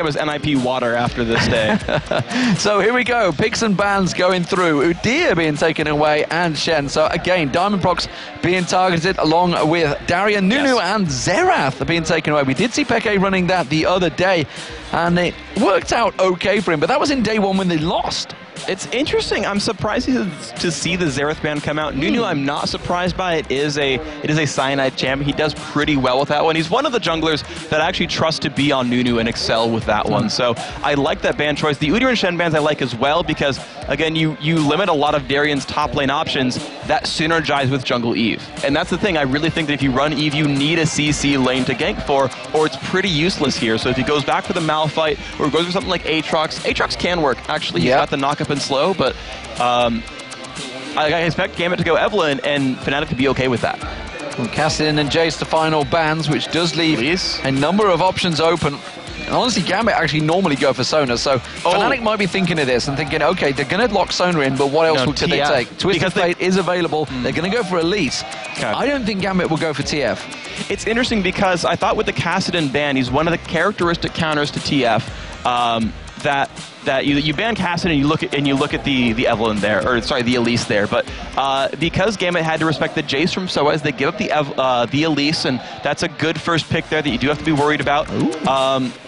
of his NIP water after this day. So here we go. Picks and bans going through. Udyr being taken away and Shen. So again, Diamondprox being targeted along with Darien, Nunu and Xerath being taken away. We did see Peke running that the other day and it worked out okay for him, but that was in day one when they lost. It's interesting. I'm surprised to see the Xerath ban come out. Nunu, I'm not surprised by. It is a Cyanide champ. He does pretty well with that one. He's one of the junglers that I actually trust to be on Nunu and excel with that one. So I like that ban choice. The Udyr and Shen bans I like as well because, again, you limit a lot of Darien's top lane options that synergize with jungle Eve. And that's the thing. I really think that if you run Eve, you need a CC lane to gank for, or it's pretty useless here. So if he goes back for the Malphite or goes for something like Aatrox, Aatrox can work. Actually, he's got the knock-up and slow, but I expect Gambit to go Evelynn and Fnatic to be okay with that. Well, Cassidy and Jace the final bans, which does leave a number of options open. Honestly, Gambit actually normally go for Sona, so Fnatic might be thinking of this and thinking, okay, they're going to lock Sona in, but what else could they take? Twisted Fate is available. They're going to go for Elise. I don't think Gambit will go for TF. It's interesting because I thought with the Cassidy ban, he's one of the characteristic counters to TF that you ban Cassidy and you look at the Evelynn there, or sorry, the Elise there, but because Gambit had to respect the Jace from sOAZ, they give up the Elise, and that's a good first pick there that you do have to be worried about.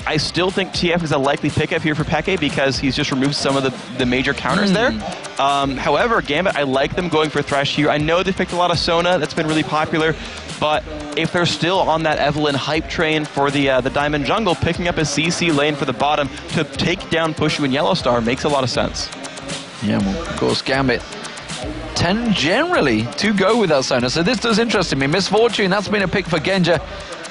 I still think TF is a likely pickup here for Peke because he's just removed some of the major counters there. However, Gambit, I like them going for Thresh here. I know they picked a lot of Sona, that's been really popular, but if they're still on that Evelynn hype train for the Diamond jungle, picking up a CC lane for the bottom to take down Puszu and YellOwStaR makes a lot of sense. Yeah, well, of course, Gambit tend generally to go with that Sona, so this does interest me. Misfortune, that's been a pick for Genja.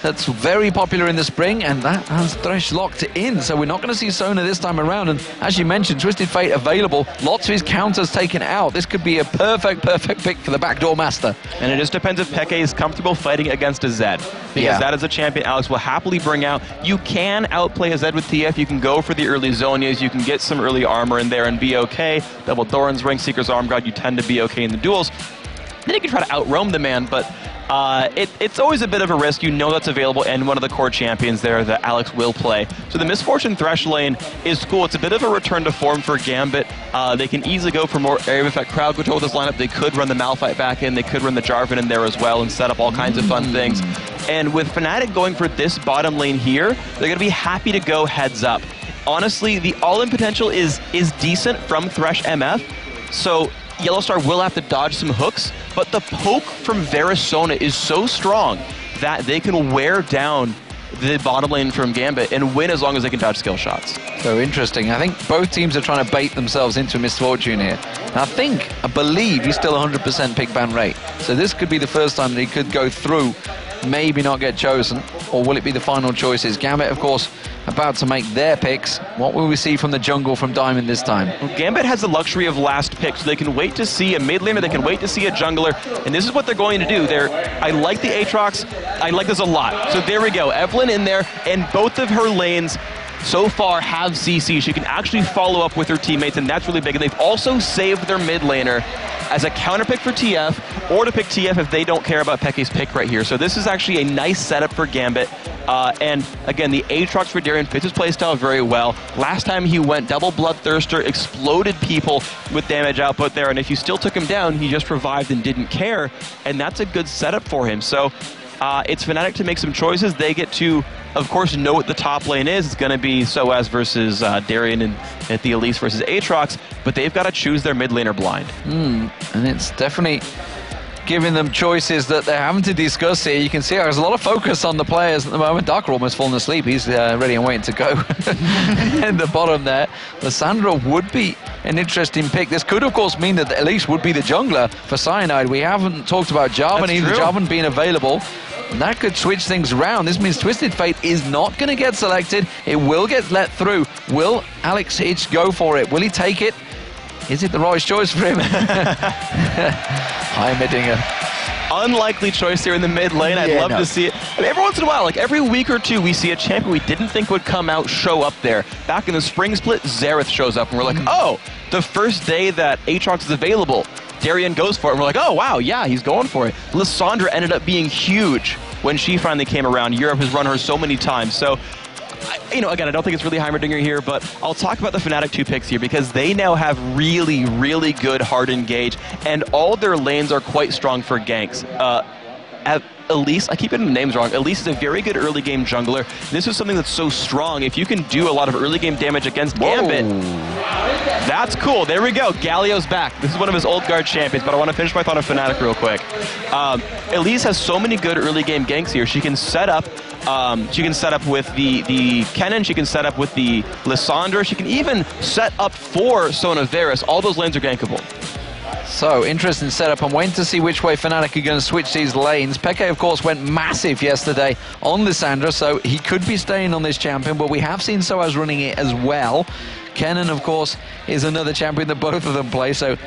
That's very popular in the spring, and that has Thresh locked in, so we're not going to see Sona this time around. And as you mentioned, Twisted Fate available, lots of his counters taken out. This could be a perfect pick for the backdoor master. And it just depends if Peke is comfortable fighting against a Zed, because that is a champion Alex will happily bring out. You can outplay a Zed with TF, you can go for the early Zonias, you can get some early armor in there and be okay. Double Thorin's Ring, Seeker's Arm Guard, you tend to be okay in the duels. Then you can try to outroam the man, but it's always a bit of a risk. You know that's available, and one of the core champions there that Alex will play. So the Misfortune Thresh lane is cool. It's a bit of a return to form for Gambit. They can easily go for more area of effect crowd control with this lineup. They could run the Malphite back in. They could run the Jarvan in there as well and set up all kinds of fun things. And with Fnatic going for this bottom lane here, they're going to be happy to go heads up. Honestly, the all-in potential is decent from Thresh MF. So YellOwStaR will have to dodge some hooks, but the poke from Varus Sona is so strong that they can wear down the bottom lane from Gambit and win as long as they can dodge skill shots. So interesting. I think both teams are trying to bait themselves into Misfortune here. And I believe he's still 100% pick ban rate. So this could be the first time that he could go through, maybe not get chosen, or will it be the final choices? Gambit, of course, about to make their picks. What will we see from the jungle from Diamond this time? Well, Gambit has the luxury of last pick, so they can wait to see a mid laner, they can wait to see a jungler, and this is what they're going to do. I like the Aatrox, I like this a lot. So there we go, Evelynn in there, and both of her lanes so far have CC. She can actually follow up with her teammates, and that's really big. And they've also saved their mid laner as a counter pick for TF, or to pick TF if they don't care about Peke's pick right here. So this is actually a nice setup for Gambit. And again, the Aatrox for Darien fits his playstyle very well. Last time he went double Bloodthirster, exploded people with damage output there, and if you still took him down, he just revived and didn't care, and that's a good setup for him. So it's Fnatic to make some choices. They get to, of course, know what the top lane is. It's going to be sOAZ versus Darien and at the Elise versus Aatrox, but they've got to choose their mid laner blind. And it's definitely giving them choices that they're having to discuss here. You can see there's a lot of focus on the players at the moment. Darker almost fallen asleep. He's ready and waiting to go. In the bottom there, Lissandra would be an interesting pick. This could, of course, mean that Elise would be the jungler for Cyanide. We haven't talked about Jarvan either. Jarvan being available. And that could switch things around. This means Twisted Fate is not going to get selected. It will get let through. Will Alex Hitch go for it? Will he take it? Is it the right choice for him? Hi, Medinger. Unlikely choice here in the mid lane. I'd love to see it. I mean, every once in a while, like every week or two, we see a champion we didn't think would come out show up there. Back in the spring split, Xerath shows up, and we're like, oh, the first day that Aatrox is available, Darien goes for it, and we're like, oh, wow, yeah, he's going for it. Lissandra ended up being huge when she finally came around. Europe has run her so many times. So you know, again, I don't think it's really Heimerdinger here, but I'll talk about the Fnatic 2 picks here because they now have really, really good hard engage, and all their lanes are quite strong for ganks. Elise, I keep getting the names wrong. Elise is a very good early game jungler. This is something that's so strong. If you can do a lot of early game damage against Gambit, that's cool. There we go. Galio's back. This is one of his old guard champions, but I want to finish my thought on Fnatic real quick. Elise has so many good early game ganks here. She can set up with the Kennen, she can set up with the Lissandra, she can even set up for Sona Varus. All those lanes are gankable. So, interesting setup. I'm waiting to see which way Fnatic are going to switch these lanes. Peke, of course, went massive yesterday on Lissandra, so he could be staying on this champion, but we have seen sOAZ running it as well. Kennen, of course, is another champion that both of them play, so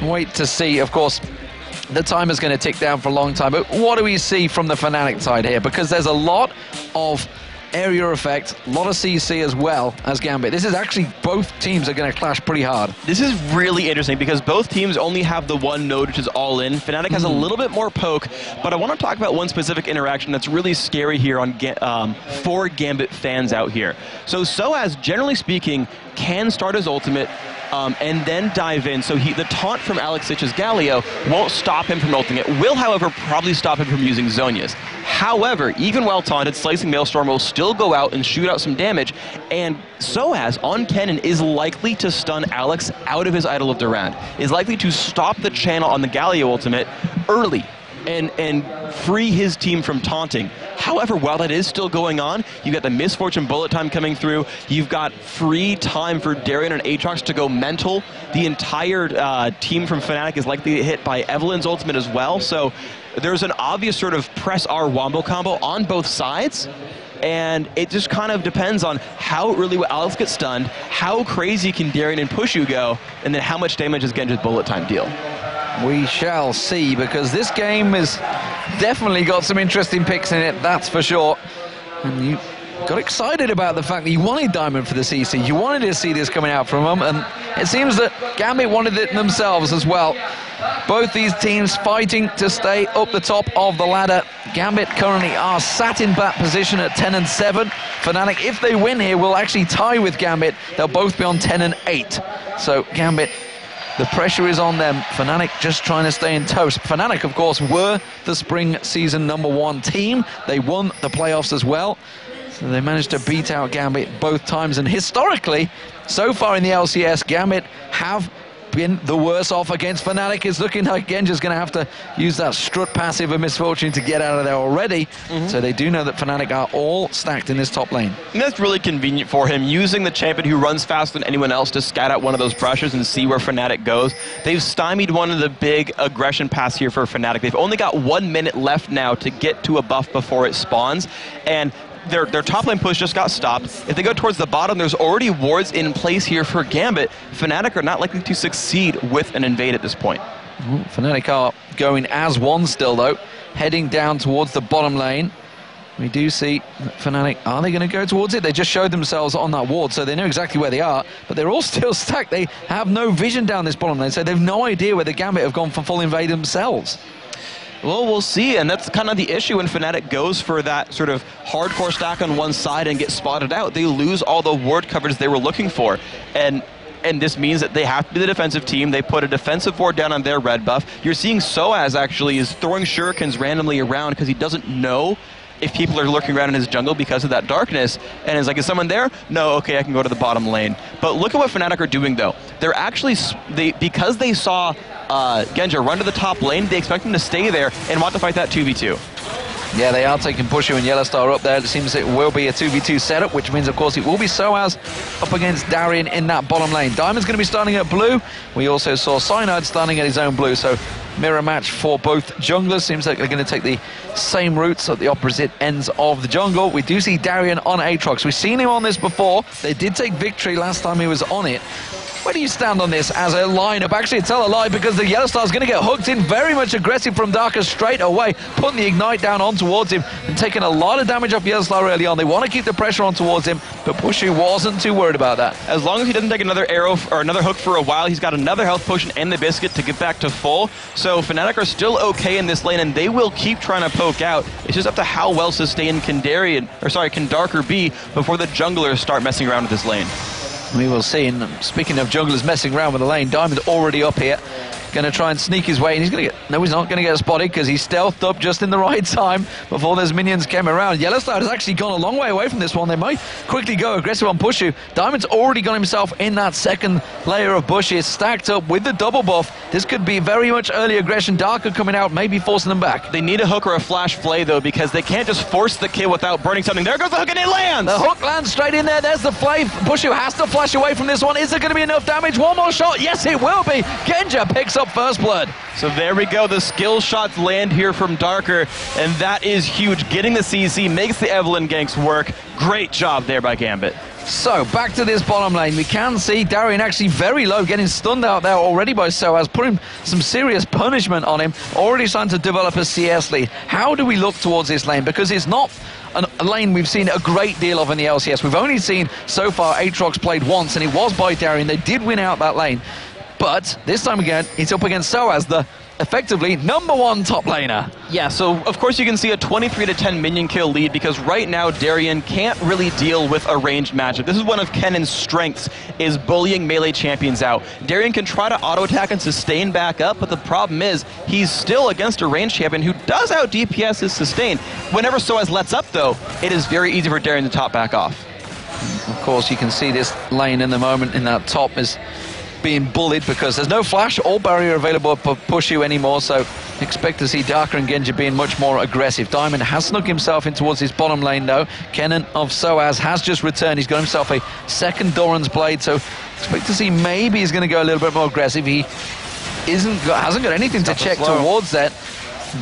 wait to see. Of course, the timer's going to tick down for a long time, but what do we see from the Fnatic side here? Because there's a lot of area effect, a lot of CC as well as Gambit. This is actually, both teams are going to clash pretty hard. This is really interesting because both teams only have the one node, which is all in. Fnatic has a little bit more poke, but I want to talk about one specific interaction that's really scary here on for Gambit fans out here. So sOAZ, generally speaking, can start his ultimate and then dive in. So the taunt from Alexich's Galio won't stop him from ulting it. Will, however, probably stop him from using Zhonya's. However, even while taunted, Slicing Maelstrom will still go out and shoot out some damage, and sOAZ on Kennen is likely to stun Alex out of his Idol of Durand, is likely to stop the channel on the Galio ultimate early and free his team from taunting. However, while that is still going on, you've got the Misfortune bullet time coming through, you've got free time for Darien and Aatrox to go mental. The entire team from Fnatic is likely to get hit by Evelyn's ultimate as well, so there's an obvious sort of press R wombo combo on both sides, and it just kind of depends on how early Alex gets stunned, how crazy can Darien and Puszu go, and then how much damage does Genja's bullet time deal. We shall see, because this game has definitely got some interesting picks in it, that's for sure. And you got excited about the fact that you wanted Diamond for the CC. You wanted to see this coming out from them, and it seems that Gambit wanted it themselves as well. Both these teams fighting to stay up the top of the ladder. Gambit currently are sat in that position at 10 and 7. Fnatic, if they win here, will actually tie with Gambit. They'll both be on 10 and 8. So Gambit, the pressure is on them. Fnatic just trying to stay in toast. Fnatic, of course, were the spring season #1 team. They won the playoffs as well. So they managed to beat out Gambit both times. And historically, so far in the LCS, Gambit have been the worse off against Fnatic. It's looking like Genja's going to have to use that strut passive of Misfortune to get out of there already. So they do know that Fnatic are all stacked in this top lane. And that's really convenient for him, using the champion who runs faster than anyone else to scout out one of those pressures and see where Fnatic goes. They've stymied one of the big aggression paths here for Fnatic. They've only got 1 minute left now to get to a buff before it spawns, and their top lane push just got stopped. If they go towards the bottom, there's already wards in place here for Gambit. Fnatic are not likely to succeed with an invade at this point. Fnatic are going as one still, though, heading down towards the bottom lane. We do see Fnatic, are they going to go towards it? They just showed themselves on that ward, so they know exactly where they are, but they're all still stacked. They have no vision down this bottom lane, so they've no idea where the Gambit have gone for full invade themselves. Well, we'll see, and that's kind of the issue when Fnatic goes for that sort of hardcore stack on one side and get spotted out. They lose all the ward coverage they were looking for, and this means that they have to be the defensive team. They put a defensive ward down on their red buff. You're seeing sOAZ actually is throwing shurikens randomly around because he doesn't know if people are lurking around in his jungle because of that darkness, and it's like, is someone there? No, okay, I can go to the bottom lane. But look at what Fnatic are doing, though. They're actually, because they saw Genja run to the top lane, they expect him to stay there and want to fight that 2v2. Yeah, they are taking Puszu and YellOwStaR up there. It seems it will be a 2v2 setup, which means, of course, it will be sOAZ up against Darien in that bottom lane. Diamond's going to be starting at blue. We also saw Cyanide starting at his own blue, so mirror match for both junglers. Seems like they're going to take the same routes at the opposite ends of the jungle. We do see Darien on Aatrox. We've seen him on this before. They did take victory last time he was on it. where do you stand on this as a lineup? Actually, tell a lie, because the YellOwStaR is going to get hooked in very much aggressive from Darker straight away, putting the Ignite down on towards him and taking a lot of damage off YellOwStaR early on. They want to keep the pressure on towards him, but Puszu wasn't too worried about that. As long as he doesn't take another arrow or another hook for a while, he's got another health potion and the biscuit to get back to full. So Fnatic are still okay in this lane, and they will keep trying to poke out. It's just up to how well sustained can Darker be before the junglers start messing around with this lane. We will see. And speaking of junglers messing around with the lane, Diamond already up here, going to try and sneak his way, and he's going to get... No, he's not going to get spotted because he's stealthed up just in the right time before those minions came around. YellOwStaR has actually gone a long way away from this one. They might quickly go aggressive on Puszu. Diamond's already got himself in that second layer of bushes, stacked up with the double buff. This could be very much early aggression. Darker coming out, maybe forcing them back. They need a hook or a flash flay, though, because they can't just force the kill without burning something. There goes the hook, and it lands! The hook lands straight in there. There's the flay. Puszu has to flash away from this one. Is there going to be enough damage? One more shot. Yes, it will be. Genja picks up first blood. So there we go. The skill shots land here from Darker, and that is huge. Getting the CC makes the Evelyn ganks work. Great job there by Gambit. So, back to this bottom lane. We can see Darien actually very low, getting stunned out there already by sOAZ, putting some serious punishment on him, already starting to develop a CS lead. How do we look towards this lane? Because it's not a lane we've seen a great deal of in the LCS. We've only seen, so far, Aatrox played once, and it was by Darien. They did win out that lane. But this time again, it's up against sOAZ, the effectively #1 top laner. Yeah, so of course you can see a 23-10 minion kill lead, because right now Darien can't really deal with a ranged matchup. This is one of Kennen's strengths, is bullying melee champions out. Darien can try to auto attack and sustain back up, but the problem is he's still against a ranged champion who does out DPS his sustain. Whenever sOAZ lets up though, it is very easy for Darien to top back off. Of course, you can see this lane in the moment in that top is being bullied because there's no flash or barrier available for Puszu anymore, so expect to see Darker and Genja being much more aggressive. Diamond has snuck himself in towards his bottom lane though. Kennen of sOAZ has just returned. He's got himself a second Doran's Blade, so expect to see maybe he's going to go a little bit more aggressive. He hasn't got anything to check towards that.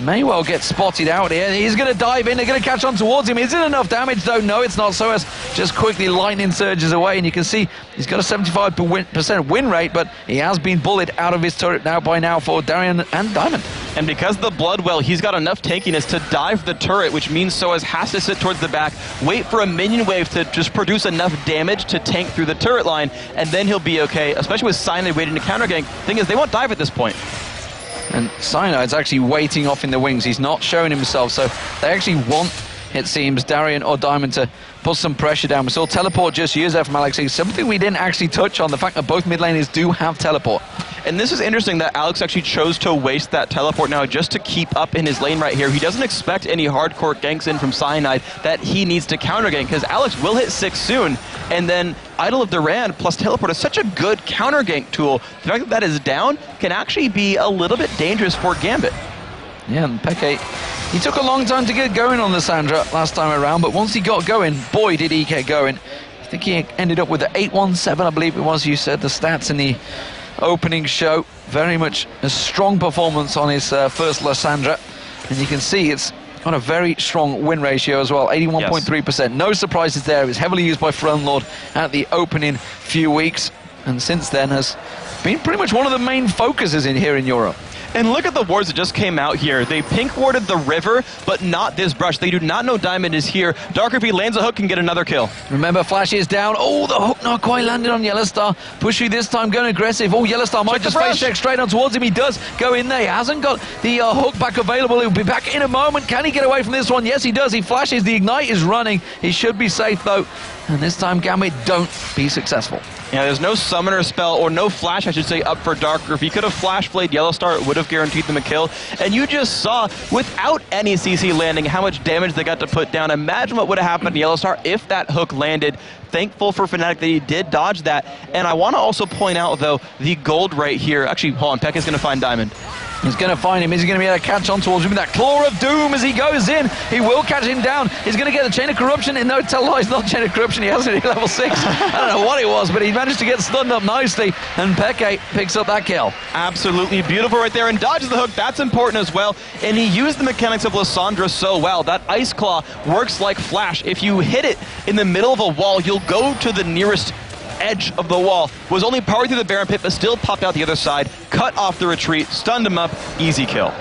May well get spotted out here. He's going to dive in. They're going to catch on towards him. Is it enough damage, though? No, it's not. sOAZ just quickly lightning surges away, and you can see he's got a 75% win rate, but he has been bullied out of his turret by now for Darien and Diamond. And because of the Bloodwell, he's got enough tankiness to dive the turret, which means sOAZ has to sit towards the back, wait for a minion wave to just produce enough damage to tank through the turret line, and then he'll be okay, especially with Cyanide waiting to counter gank. Thing is, they won't dive at this point. And Cyanide's actually waiting off in the wings. He's not showing himself, so they actually want, it seems, Darien or Diamond to put some pressure down. We saw teleport just used there from Alex. Something we didn't actually touch on, the fact that both mid laners do have teleport. And this is interesting that Alex actually chose to waste that teleport now just to keep up in his lane right here. He doesn't expect any hardcore ganks in from Cyanide that he needs to counter gank, because Alex will hit 6 soon, and then Idol of Darien plus teleport is such a good counter gank tool. The fact that that is down can actually be a little bit dangerous for Gambit. Yeah, and Peke, he took a long time to get going on the Sandra last time around, but once he got going, boy did he get going. I think he ended up with the 817, I believe it was, you said, the stats in the opening show. Very much a strong performance on his first Lysandra, and you can see it's got a very strong win ratio as well, 81.3%. Yes. No surprises there. It was heavily used by Fronlord at the opening few weeks, and since then has been pretty much one of the main focuses in here in Europe. And look at the wards that just came out here. They pink warded the river, but not this brush. They do not know Diamond is here. Darker, if he lands a hook, can get another kill. Remember, Flash is down. Oh, the hook not quite landed on YellOwStaR. Pushu this time going aggressive. Oh, YellOwStaR might just face check straight on towards him. He does go in there. He hasn't got the hook back available. He'll be back in a moment. Can he get away from this one? Yes, he does. He flashes. The Ignite is running. He should be safe, though. And this time, Gambit don't be successful. Yeah, there's no summoner spell, or no flash, I should say, up for Darker. If he could have flash played YellOwStaR, it would have guaranteed them a kill. And you just saw, without any CC landing, how much damage they got to put down. Imagine what would have happened to YellOwStaR if that hook landed. Thankful for Fnatic that he did dodge that. And I want to also point out, though, the gold right here. Actually, hold on, Peke's going to find Diamond. He's going to find him. Is he going to be able to catch on towards him with that Claw of Doom as he goes in? He will catch him down. He's going to get the Chain of Corruption. And no, tell lies, not Chain of Corruption. He has it at level 6. I don't know what it was, but he managed to get stunned up nicely. And Peke picks up that kill. Absolutely beautiful right there. And dodges the hook. That's important as well. And he used the mechanics of Lysandra so well. That Ice Claw works like flash. If you hit it in the middle of a wall, you'll go to the nearest edge of the wall, was only powered through the Baron pit, but still popped out the other side, cut off the retreat, stunned him up, easy kill.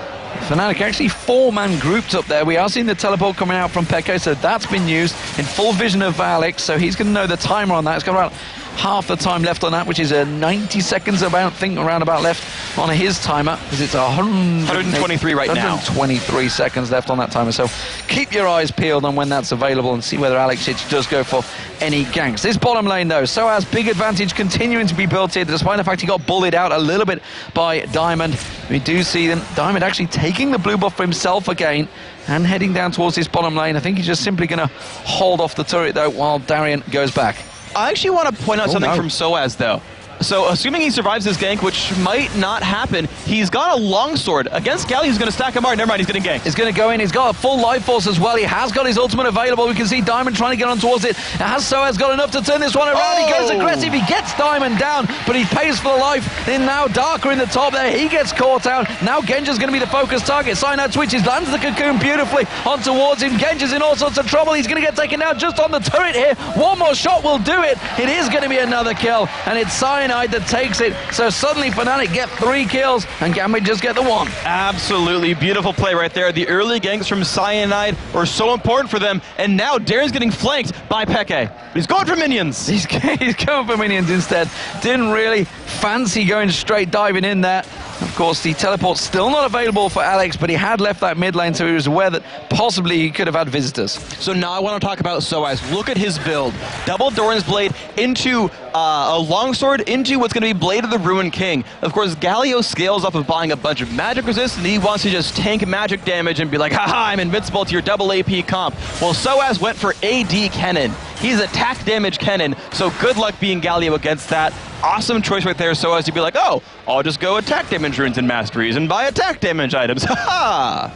Fnatic actually 4-man grouped up there. We are seeing the teleport coming out from xPeke, so that's been used in full vision of Alex, so he's going to know the timer on that. It's got about half the time left on that, which is 90 seconds about, I think, around about left on his timer, because it's 123 right now. 123 seconds left on that timer, so keep your eyes peeled on when that's available and see whether xPeke does go for any ganks. This bottom lane, though, sOAZ big advantage continuing to be built here, despite the fact he got bullied out a little bit by Diamond. We do see them, Diamond actually taking the blue buff for himself again and heading down towards this bottom lane. I think he's just simply going to hold off the turret, though, while Darien goes back. I actually want to point out something from sOAZ, though. So, assuming he survives this gank, which might not happen, he's got a longsword. Against Galio, he's going to stack him hard. Never mind, he's getting ganked. He's going to go in. He's got a full life force as well. He has got his ultimate available. We can see Diamond trying to get on towards it. Has sOAZ got enough to turn this one around? He goes aggressive. He gets Diamond down, but he pays for the life. Then now Darker in the top there. He gets caught out. Now Genja's going to be the focus target. Cyanide switches, lands the cocoon beautifully on towards him. Genja's in all sorts of trouble. He's going to get taken down just on the turret here. One more shot will do it. It is going to be another kill, and it's Cyanide that takes it. So suddenly Fnatic get 3 kills and Gambit just get the 1. Absolutely beautiful play right there. The early ganks from Cyanide were so important for them, and now Darien's getting flanked by xPeke. He's going for minions. He's going for minions instead. Didn't really fancy going straight diving in there. Of course, the teleport's still not available for Alex, but he had left that mid lane, so he was aware that possibly he could have had visitors. So now I want to talk about sOAZ. Look at his build. Double Doran's Blade into a longsword into what's going to be Blade of the Ruined King. Of course, Galio scales off of buying a bunch of magic resist, and he wants to just tank magic damage and be like, haha, I'm invincible to your double AP comp. Well, sOAZ went for AD Kennen. He's attack damage Kennen, so good luck being Galio against that. Awesome choice right there, sOAZ to be like, oh, I'll just go attack damage runes and masteries and buy attack damage items. Haha!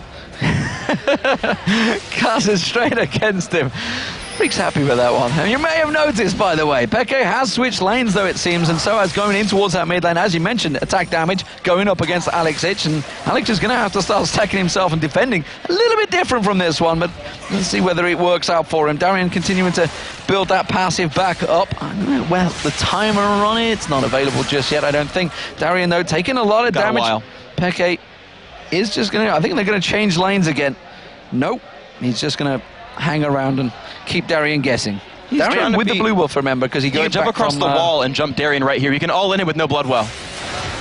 Cast it straight against him. Freak's happy with that one. And you may have noticed, by the way, xPeke has switched lanes, though, it seems, and sOAZ going in towards that mid lane. As you mentioned, attack damage going up against LXH, and Alex is going to have to start stacking himself and defending. A little bit different from this one, but let's see whether it works out for him. Darien continuing to build that passive back up. Well, the timer on it's not available just yet, I don't think. Darien, though, taking a lot of damage. xPeke is just going to, I think they're going to change lanes again. Nope. He's just going to hang around and keep Darien guessing. Darien with the blue buff, remember, because he can jump across the wall and jump Darien right here. He can all in it with no blood well.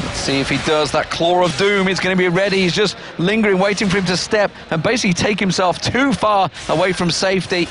Let's see if he does. That Claw of Doom is going to be ready. He's just lingering, waiting for him to step and basically take himself too far away from safety.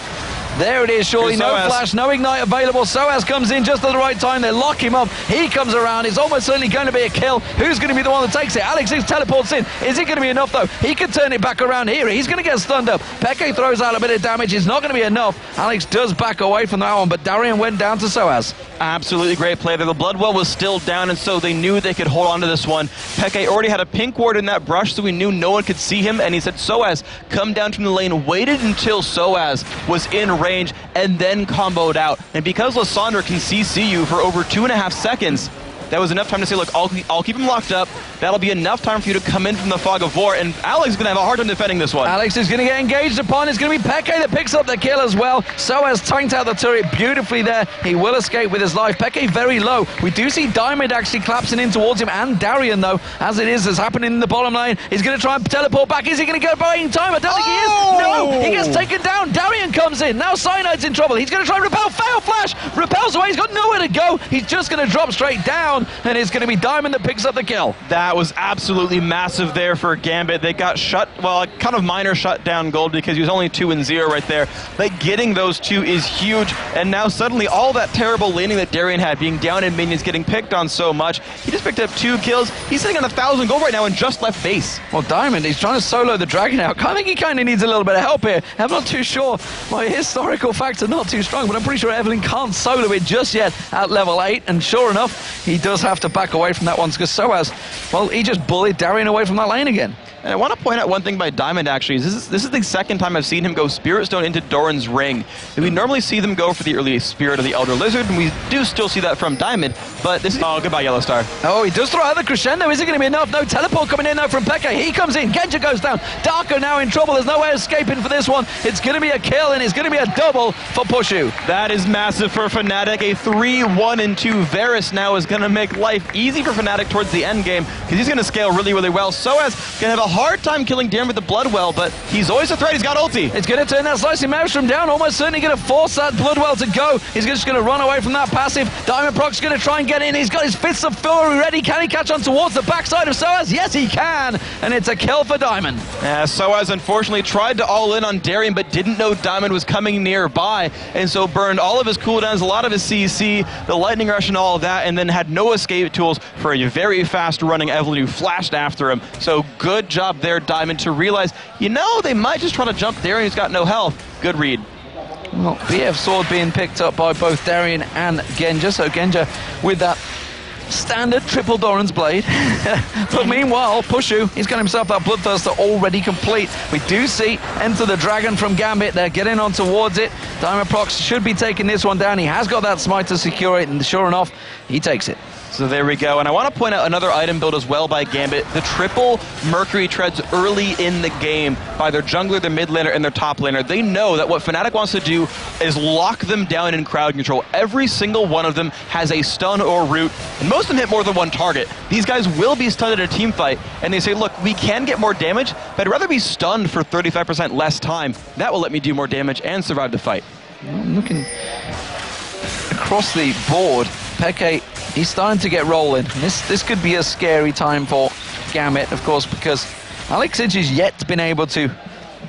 There it is, surely. No flash, no ignite available. sOAZ comes in just at the right time. They lock him up. He comes around. It's almost certainly going to be a kill. Who's going to be the one that takes it? Alex teleports in. Is it going to be enough, though? He can turn it back around here. He's going to get stunned up. xPeke throws out a bit of damage. It's not going to be enough. Alex does back away from that one, but Darien went down to sOAZ. Absolutely great play there. The blood well was still down, and so they knew they could hold on to this one. xPeke already had a pink ward in that brush, so we knew no one could see him, and he said, sOAZ, come down from the lane. Waited until sOAZ was in range, and then comboed out. And because Lysandre can CC you for over 2.5 seconds, that was enough time to say, look, I'll keep him locked up. That'll be enough time for you to come in from the fog of war, and Alex is going to have a hard time defending this one. Alex is going to get engaged upon. It's going to be xPeke that picks up the kill as well. sOAZ tanked out the turret beautifully there. He will escape with his life. xPeke very low. We do see Diamond actually collapsing in towards him, and Darien, though, as it is, has happened in the bottom lane. He's going to try and teleport back. Is he going to go by in time? I don't think he is. No, he gets taken down. Darien comes in. Now Cyanide's in trouble. He's going to try and repel. Fail flash. Repels away. He's got nowhere to go. He's just going to drop straight down, and it's going to be Diamond that picks up the kill. That was absolutely massive there for Gambit. They got shut, well, a kind of minor shutdown gold because he was only 2-0 right there. But getting those 2 is huge, and now suddenly all that terrible laning that Darien had, being down in minions, getting picked on so much, he just picked up 2 kills. He's sitting on 1,000 gold right now and just left base. Well, Diamond, he's trying to solo the dragon out. I think he kind of needs a little bit of help here. I'm not too sure. My historical facts are not too strong, but I'm pretty sure Evelyn can't solo it just yet at level 8, and sure enough, he does have to back away from that one because sOAZ, well, he just bullied Darien away from that lane again. And I want to point out one thing by Diamond, actually. This is the second time I've seen him go Spirit Stone into Doran's Ring. And we normally see them go for the early Spirit of the Elder Lizard, and we do still see that from Diamond, but this is... Oh, goodbye, YellOwStaR. Oh, he does throw out the crescendo. Is it going to be enough? No, teleport coming in now from xPeke. He comes in. Genja goes down. Darker now in trouble. There's no way escaping for this one. It's going to be a kill, and it's going to be a double for Puszu. That is massive for Fnatic. A 3-1 1 and 2. Varus now is going to make life easy for Fnatic towards the end game because he's going to scale really, really well. sOAZ can have a hard time killing Darien with the Bloodwell, but he's always a threat. He's got ulti. It's going to turn that Slicing Maelstrom down, almost certainly going to force that Bloodwell to go. He's just going to run away from that passive. Diamondprox is going to try and get in. He's got his Fists of Fury ready. Can he catch on towards the backside of sOAZ? Yes, he can. And it's a kill for Diamond. sOAZ unfortunately tried to all in on Darien, but didn't know Diamond was coming nearby, and so burned all of his cooldowns, a lot of his CC, the Lightning Rush and all of that, and then had no escape tools for a very fast-running Evelyn who flashed after him. So good job there, Diamond, to realize, you know, they might just try to jump Darien who's got no health. Good read. Well, BF Sword being picked up by both Darien and Genja, so Genja with that standard triple Doran's Blade. But meanwhile, Puszu, he's got himself that Bloodthirster already complete. We do see Enter the Dragon from Gambit. They're getting on towards it. Diamondprox should be taking this one down. He has got that smite to secure it, and sure enough, he takes it. So there we go, and I want to point out another item build as well by Gambit, the triple Mercury treads early in the game by their jungler, their mid laner, and their top laner. They know that what Fnatic wants to do is lock them down in crowd control. Every single one of them has a stun or root, and most of them hit more than one target. These guys will be stunned at a team fight, and they say, look, we can get more damage, but I'd rather be stunned for 35% less time. That will let me do more damage and survive the fight. I'm looking across the board. Peke, he's starting to get rolling. This could be a scary time for Gambit, of course, because Alex Inch has yet been able to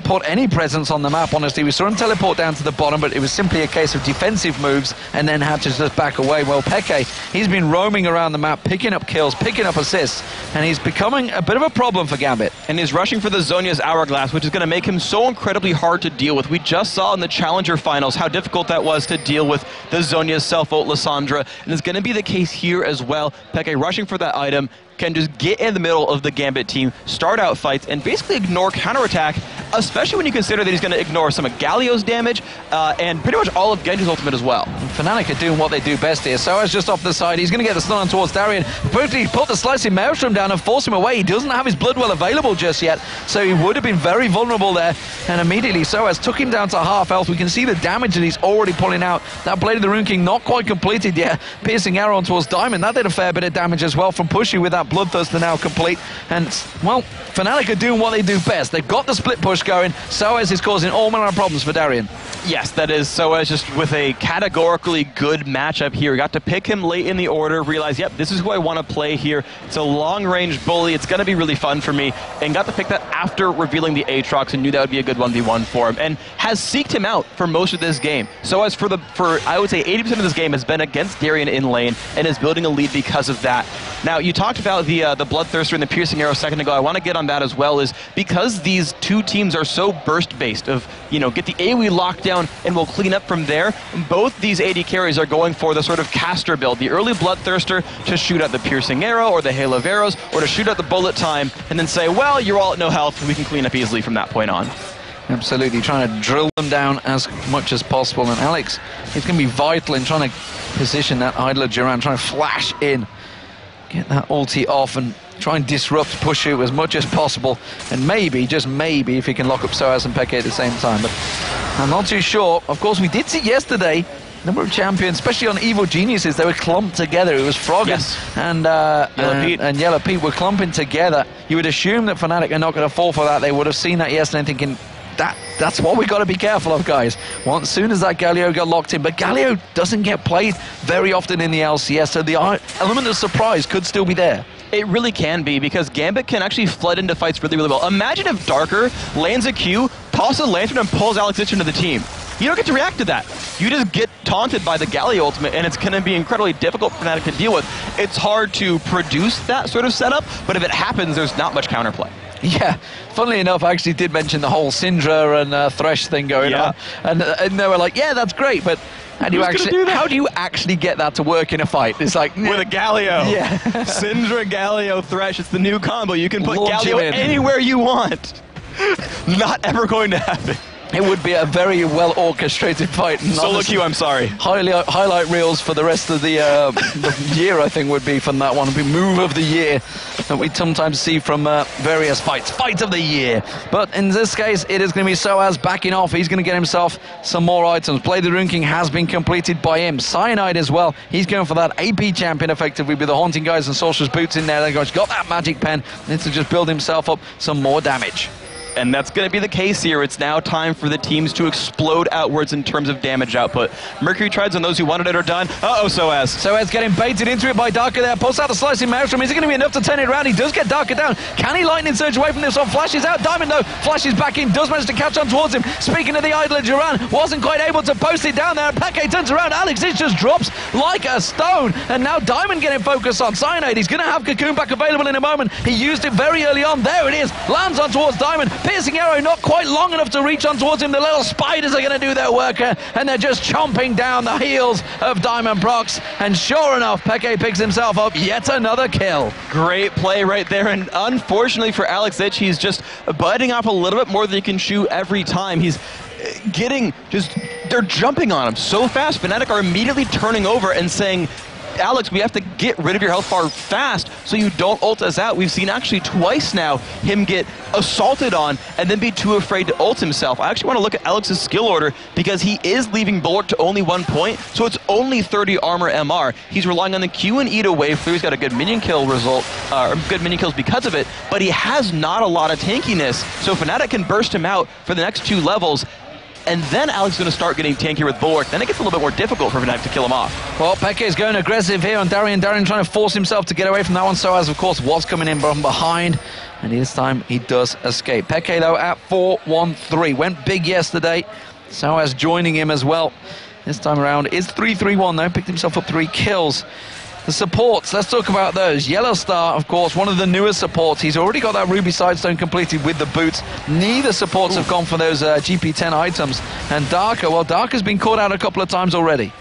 put any presence on the map, honestly. We saw him teleport down to the bottom, but it was simply a case of defensive moves and then had to just back away. Well, Peke, he's been roaming around the map, picking up kills, picking up assists, and he's becoming a bit of a problem for Gambit. And he's rushing for the Zhonya's Hourglass, which is going to make him so incredibly hard to deal with. We just saw in the Challenger Finals how difficult that was to deal with the Zhonya's self-ult Lissandra, and it's going to be the case here as well. Peke rushing for that item, can just get in the middle of the Gambit team, start out fights, and basically ignore counterattack, especially when you consider that he's going to ignore some of Galio's damage and pretty much all of Genja's ultimate as well. Fnatic are doing what they do best here. sOAZ just off the side. He's going to get the stun on towards Darien. Quickly put the Slicing Maelstrom down and force him away. He doesn't have his Bloodwell available just yet, so he would have been very vulnerable there. And immediately sOAZ took him down to half health. We can see the damage that he's already pulling out. That Blade of the Rune King not quite completed yet. Piercing arrow on towards Diamond. That did a fair bit of damage as well from Pushu with that Bloodthirster now complete. And, well, Fnatic are doing what they do best. They've got the split push going. sOAZ is causing all manner of problems for Darien. Yes, that is sOAZ just with a categorically good matchup here. Got to pick him late in the order, realize, yep, this is who I want to play here. It's a long-range bully. It's going to be really fun for me. And got to pick that after revealing the Aatrox and knew that would be a good 1v1 for him. And has seeked him out for most of this game. sOAZ for I would say 80% of this game has been against Darien in lane and is building a lead because of that. Now, you talked about the Bloodthirster and the Piercing Arrow a second ago. I want to get on that as well, is because these two teams are so burst-based of, you know, get the AoE locked down and we'll clean up from there. Both these AD carries are going for the sort of caster build, the early Bloodthirster to shoot out the Piercing Arrow or the Hail of Arrows, or to shoot out the bullet time and then say, well, you're all at no health, we can clean up easily from that point on. Absolutely, trying to drill them down as much as possible. And Alex, it's going to be vital in trying to position that Idler Duran, trying to flash in, get that ulti off and try and disrupt Pushu as much as possible. And maybe, just maybe, if he can lock up sOAZ and Peke at the same time. But I'm not too sure. Of course, we did see yesterday a number of champions, especially on Evil Geniuses, they were clumped together. It was Frog and YellOwPete were clumping together. You would assume that Fnatic are not going to fall for that. They would have seen that yesterday and thinking, that's what we got to be careful of, guys. Well, as soon as that Galio got locked in, but Galio doesn't get played very often in the LCS, so the element of surprise could still be there. It really can be, because Gambit can actually flood into fights really, really well. Imagine if Darker lands a Q, tosses a Lantern, and pulls Alex Inch into the team. You don't get to react to that. You just get taunted by the Galio ultimate, and it's going to be incredibly difficult for Fnatic to deal with. It's hard to produce that sort of setup, but if it happens, there's not much counterplay. Yeah, funnily enough, I actually did mention the whole Syndra and Thresh thing going on, and they were like, yeah, that's great, but how do you actually get that to work in a fight? It's like with a Galio. Yeah. Syndra, Galio, Thresh, it's the new combo. You can put Galio anywhere you want. Not ever going to happen. It would be a very well orchestrated fight. Solo queue, I'm sorry. Highlight reels for the rest of the year, I think, would be from that one. Would be move of the year that we sometimes see from various fights. Fight of the year. But in this case, it is going to be sOAZ backing off. He's going to get himself some more items. Play the Rune King has been completed by him. Cyanide as well. He's going for that AP champion effectively with the Haunting Guys and Sorcerer's Boots in there. He's got that magic pen. Needs to just build himself up some more damage. And that's going to be the case here. It's now time for the teams to explode outwards in terms of damage output. Mercury Treads on those who wanted it are done. Uh-oh, sOAZ. sOAZ getting baited into it by Darker there. Pulls out the slicing Maelstrom. Is it going to be enough to turn it around? He does get Darker down. Can he lightning surge away from this one? Flashes out. Diamond, though, flashes back in. Does manage to catch on towards him. Speaking of the idler, Duran wasn't quite able to post it down there. xPeke turns around. Alex just drops like a stone. And now Diamond getting focused on Cyanide. He's going to have Cocoon back available in a moment. He used it very early on. There it is. Lands on towards Diamond. Piercing arrow, not quite long enough to reach on towards him. The little spiders are going to do their work, and they're just chomping down the heels of Diamondprox. And sure enough, xPeke picks himself up yet another kill. Great play right there, and unfortunately for Alex, he's just biting off a little bit more than he can chew every time. He's getting they're jumping on him so fast. Fnatic are immediately turning over and saying, Alex, we have to get rid of your health bar fast so you don't ult us out. We've seen actually twice now him get assaulted on and then be too afraid to ult himself. I actually want to look at Alex's skill order because he is leaving Bulwark to only 1 point, so it's only 30 armor MR. He's relying on the Q and E to wave through. He's got a good minion kill result, good minion kills because of it, but he has not a lot of tankiness, so Fnatic can burst him out for the next 2 levels. And then Alex is going to start getting tankier with Bulwark. Then it gets a little bit more difficult for Fnatic to kill him off. Well, xPeke is going aggressive here on Darien. Darien trying to force himself to get away from that one. sOAZ, of course, was coming in from behind. And this time he does escape. xPeke, though, at 4-1-3. Went big yesterday. sOAZ joining him as well. This time around is 3-3-1, though. Picked himself up 3 kills. The supports, let's talk about those. YellOwStaR, of course, one of the newest supports. He's already got that Ruby Sidestone completed with the boots. Neither supports have gone for those GP10 items. And Darker, well, Darker's been caught out a couple of times already.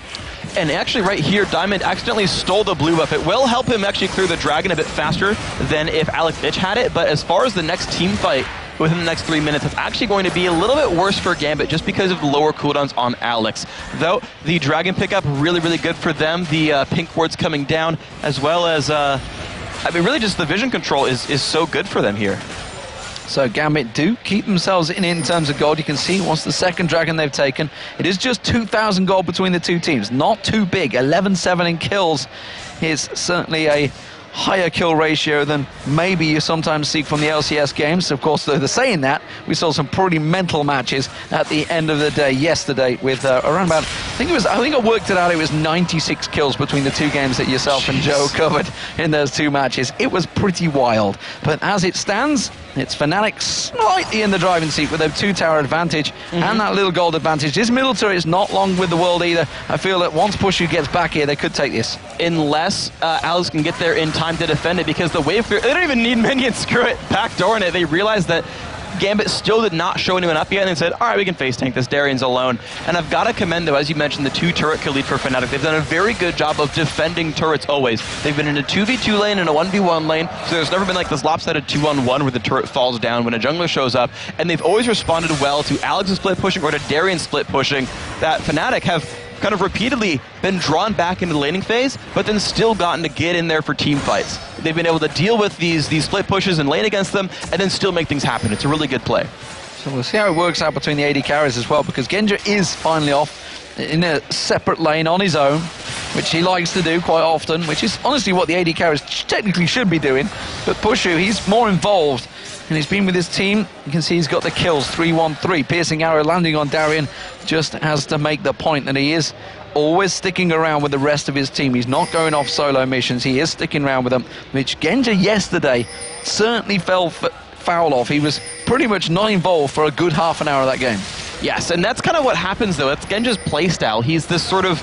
And actually right here, Diamond accidentally stole the blue buff. It will help him actually clear the dragon a bit faster than if Alex had it. But as far as the next team fight, within the next 3 minutes, it's actually going to be a little bit worse for Gambit just because of the lower cooldowns on Alex. Though, the Dragon pickup, really, really good for them. The pink wards coming down, as well as, I mean, really just the vision control is so good for them here. So Gambit do keep themselves in terms of gold. You can see once the second dragon they've taken, it is just 2,000 gold between the two teams. Not too big. 11-7 in kills is certainly a higher kill ratio than maybe you sometimes see from the LCS games. Of course, though, saying that, we saw some pretty mental matches at the end of the day yesterday with around about, I think I worked it out, it was 96 kills between the 2 games that yourself and Joe covered in those 2 matches. It was pretty wild. But as it stands, it's Fnatic slightly in the driving seat with a 2-tower advantage and that little gold advantage. This middle turret is not long with the world either. I feel that once Puszu gets back here, they could take this. Unless Alex can get there in time to defend it, because the wave clear, they don't even need minions, screw it, backdooring it. They realized that Gambit still did not show anyone up yet, and they said, all right, we can face tank this, Darien's alone. And I've got to commend, though, as you mentioned, the 2-turret kill lead for Fnatic. They've done a very good job of defending turrets always. They've been in a 2v2 lane and a 1v1 lane, so there's never been like this lopsided 2-on-1 where the turret falls down when a jungler shows up, and they've always responded well to Alex's split pushing or to Darien's split pushing. That Fnatic have kind of repeatedly been drawn back into the laning phase, but then still gotten to get in there for team fights. They've been able to deal with these split pushes and lane against them, and then still make things happen. It's a really good play. So we'll see how it works out between the AD carries as well, because Genja is finally off in a separate lane on his own, which he likes to do quite often, which is honestly what the AD carries technically should be doing. But Puszu, he's more involved, and he's been with his team. You can see he's got the kills, 3-1-3. Piercing arrow landing on Darien, just has to make the point that he is always sticking around with the rest of his team. He's not going off solo missions. He is sticking around with them, which Genja yesterday certainly fell foul off. He was pretty much not involved for a good half an hour of that game. Yes, and that's kind of what happens, though. That's Genja's playstyle. He's this sort of,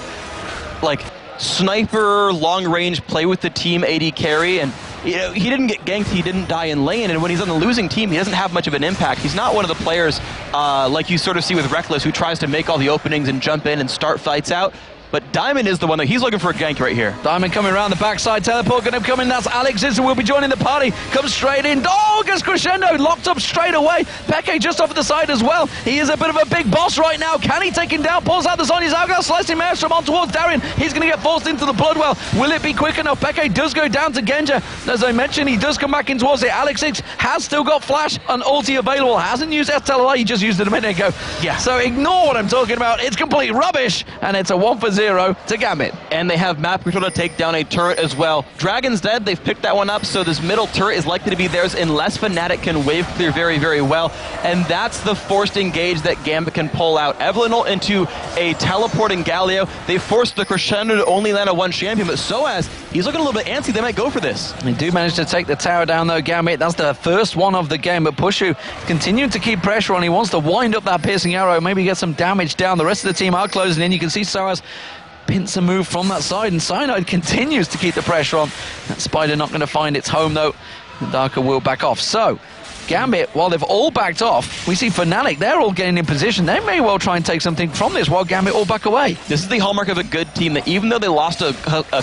like, sniper, long-range, play with the team AD carry, and you know, he didn't get ganked, he didn't die in lane, and when he's on the losing team, he doesn't have much of an impact. He's not one of the players like you sort of see with Reckless, who tries to make all the openings and jump in and start fights out. but Diamond is the one that he's looking for a gank right here. Diamond coming around the backside, teleport going to come in, that's Alexis who will be joining the party, comes straight in, oh, gets crescendo, locked up straight away, Peke just off the side as well, he is a bit of a big boss right now, can he take him down, pulls out the Zhonya's Alga, slicing Maelstrom on towards Darien, he's going to get forced into the Bloodwell, will it be quick enough? Peke does go down to Genja, as I mentioned, he does come back in towards it, Alexis has still got flash and ulti available, hasn't used STLI, he just used it a minute ago, yeah. So ignore what I'm talking about, it's complete rubbish, and it's a 1-for-0 to Gambit. And they have map control to take down a turret as well. Dragon's dead, they've picked that one up, so this middle turret is likely to be theirs unless Fnatic can wave clear very, very well. And that's the forced engage that Gambit can pull out. Evelyn into a teleporting Galio. They forced the crescendo to only land a one champion, but sOAZ, he's looking a little bit antsy, they might go for this. They do manage to take the tower down though, Gambit. That's the first one of the game, but Puszu continuing to keep pressure on. He wants to wind up that piercing arrow, maybe get some damage down. The rest of the team are closing in. You can see sOAZ pincer move from that side, and Cyanide continues to keep the pressure on. That spider not going to find its home though. The Darker will back off. So Gambit, while they've all backed off, we see Fnatic, they're all getting in position. They may well try and take something from this while Gambit all back away. This is the hallmark of a good team, that even though they lost a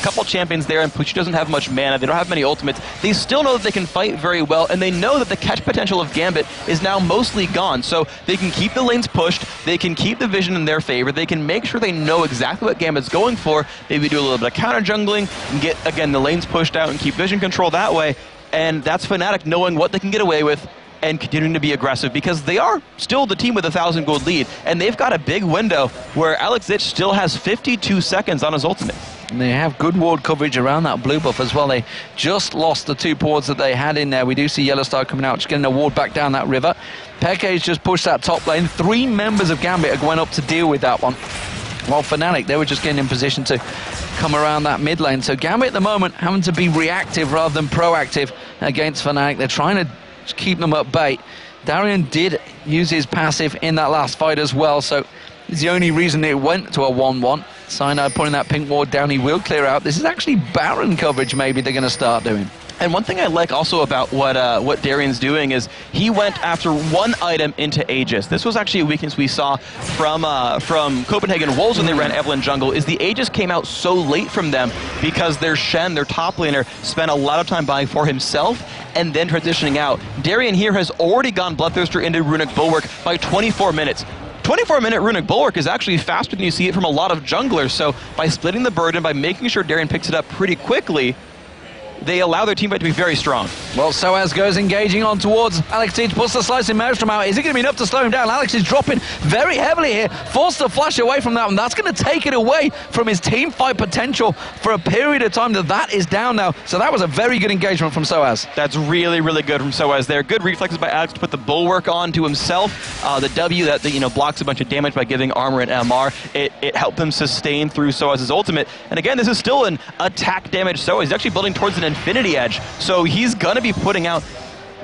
couple champions there and Puszu doesn't have much mana, they don't have many ultimates, they still know that they can fight very well, and they know that the catch potential of Gambit is now mostly gone. So they can keep the lanes pushed, they can keep the vision in their favor, they can make sure they know exactly what Gambit's going for, maybe do a little bit of counter jungling, and get, again, the lanes pushed out and keep vision control that way. And that's Fnatic knowing what they can get away with and continuing to be aggressive, because they are still the team with 1,000 gold lead, and they've got a big window where Alex Zitch still has 52 seconds on his ultimate. And they have good ward coverage around that blue buff as well. They just lost the 2 wards that they had in there. We do see YellOwStaR coming out, just getting a ward back down that river. Peke's just pushed that top lane. 3 members of Gambit are going up to deal with that one. While Fnatic, they were just getting in position to come around that mid lane. So Gambit at the moment having to be reactive rather than proactive against Fnatic. They're trying to keep them at bay. Darien did use his passive in that last fight as well, so it's the only reason it went to a 1-1. Cyanide putting that pink ward down, he will clear out. This is actually Baron coverage maybe they're going to start doing. And one thing I like also about what Darien's doing is he went after one item into Aegis. This was actually a weakness we saw from Copenhagen Wolves when they ran Evelyn jungle, is the Aegis came out so late from them because their Shen, their top laner, spent a lot of time buying for himself and then transitioning out. Darien here has already gone Bloodthirster into Runic Bulwark by 24 minutes. 24-minute Runic Bulwark is actually faster than you see it from a lot of junglers, so by splitting the burden, by making sure Darien picks it up pretty quickly, they allow their teamfight to be very strong. Well, sOAZ goes engaging on towards Alex Teach, puts the slicing Maelstrom out. Is it going to be enough to slow him down? Alex is dropping very heavily here, forced to flash away from that one. That's going to take it away from his team fight potential for a period of time. That is down now. So that was a very good engagement from sOAZ. That's really, really good from sOAZ there. Good reflexes by Alex to put the Bulwark on to himself. The W that blocks a bunch of damage by giving armor and MR. It helped them sustain through sOAZ's ultimate. And again, this is still an attack damage sOAZ. He's actually building towards an Infinity Edge, so he's gonna be putting out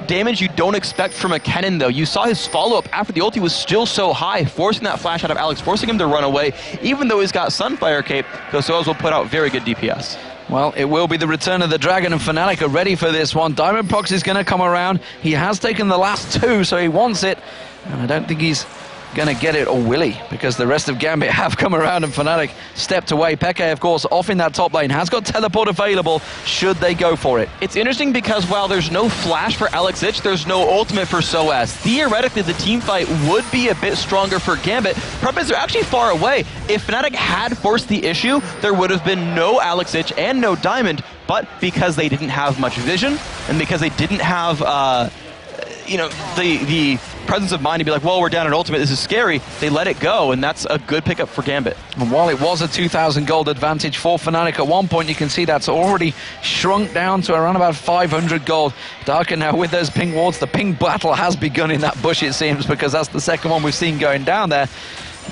damage you don't expect from a Kennen though. You saw his follow-up after the ulti was still so high, forcing that flash out of Alex, forcing him to run away, even though he's got Sunfire Cape, because sOAZ will put out very good DPS. Well, it will be the return of the Dragon, and Fnatic are ready for this one. Diamondprox is going to come around. He has taken the last 2, so he wants it, and I don't think he's going to get it, or will he? Because the rest of Gambit have come around and Fnatic stepped away. Peke, of course, off in that top lane, has got teleport available should they go for it. It's interesting because while there's no flash for Alex Zitch, there's no ultimate for sOAZ. Theoretically, the team fight would be a bit stronger for Gambit. Problem is they're actually far away. If Fnatic had forced the issue, there would have been no Alex Zitch and no Diamond, but because they didn't have much vision, and because they didn't have the presence of mind to be like, well, we're down at ultimate, this is scary, they let it go, and that's a good pickup for Gambit. And while it was a 2,000 gold advantage for Fnatic, at one point you can see that's already shrunk down to around about 500 gold. Darker now with those pink wards. The pink battle has begun in that bush, it seems, because that's the second one we've seen going down there.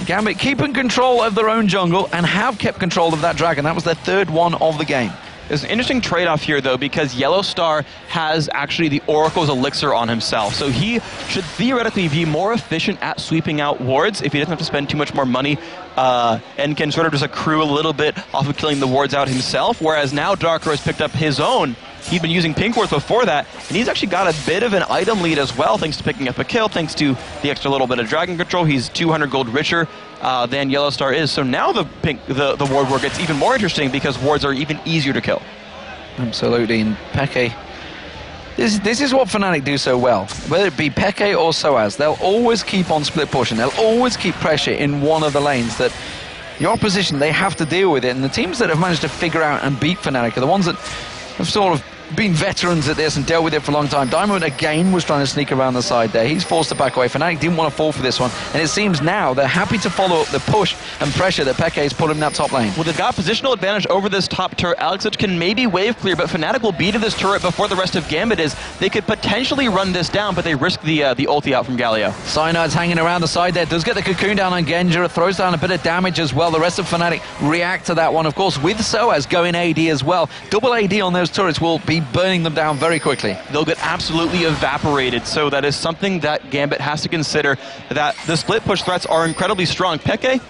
Gambit keeping control of their own jungle and have kept control of that dragon. That was their 3rd one of the game. There's an interesting trade-off here, though, because YellOwStaR has actually the Oracle's Elixir on himself. So he should theoretically be more efficient at sweeping out wards if he doesn't have to spend too much more money and can sort of just accrue a little bit off of killing the wards out himself, whereas now Darker has picked up his own He'd been using pink wards before that, and he's actually got a bit of an item lead as well, thanks to picking up a kill, thanks to the extra little bit of dragon control. He's 200 gold richer than YellOwStaR is. So now the ward war gets even more interesting because wards are even easier to kill. Absolutely, and Peke. This is what Fnatic do so well. Whether it be Peke or sOAZ, they'll always keep on split pushing. They'll always keep pressure in one of the lanes that the opposition, they have to deal with it. And the teams that have managed to figure out and beat Fnatic are the ones that have sort of been veterans at this and dealt with it for a long time. Diamond again was trying to sneak around the side there. He's forced to back away. Fnatic didn't want to fall for this one, and it seems now they're happy to follow up the push and pressure that Peke has put in that top lane. Well, they've got positional advantage over this top turret. xPeke can maybe wave clear, but Fnatic will be to this turret before the rest of Gambit is. They could potentially run this down, but they risk the ulti out from Galio. Cyanide's hanging around the side there, does get the cocoon down on Genja, throws down a bit of damage as well. The rest of Fnatic react to that one, of course, with sOAZ going AD as well. Double AD on those turrets will be burning them down very quickly. They'll get absolutely evaporated, so that is something that Gambit has to consider, that the split push threats are incredibly strong. Peke,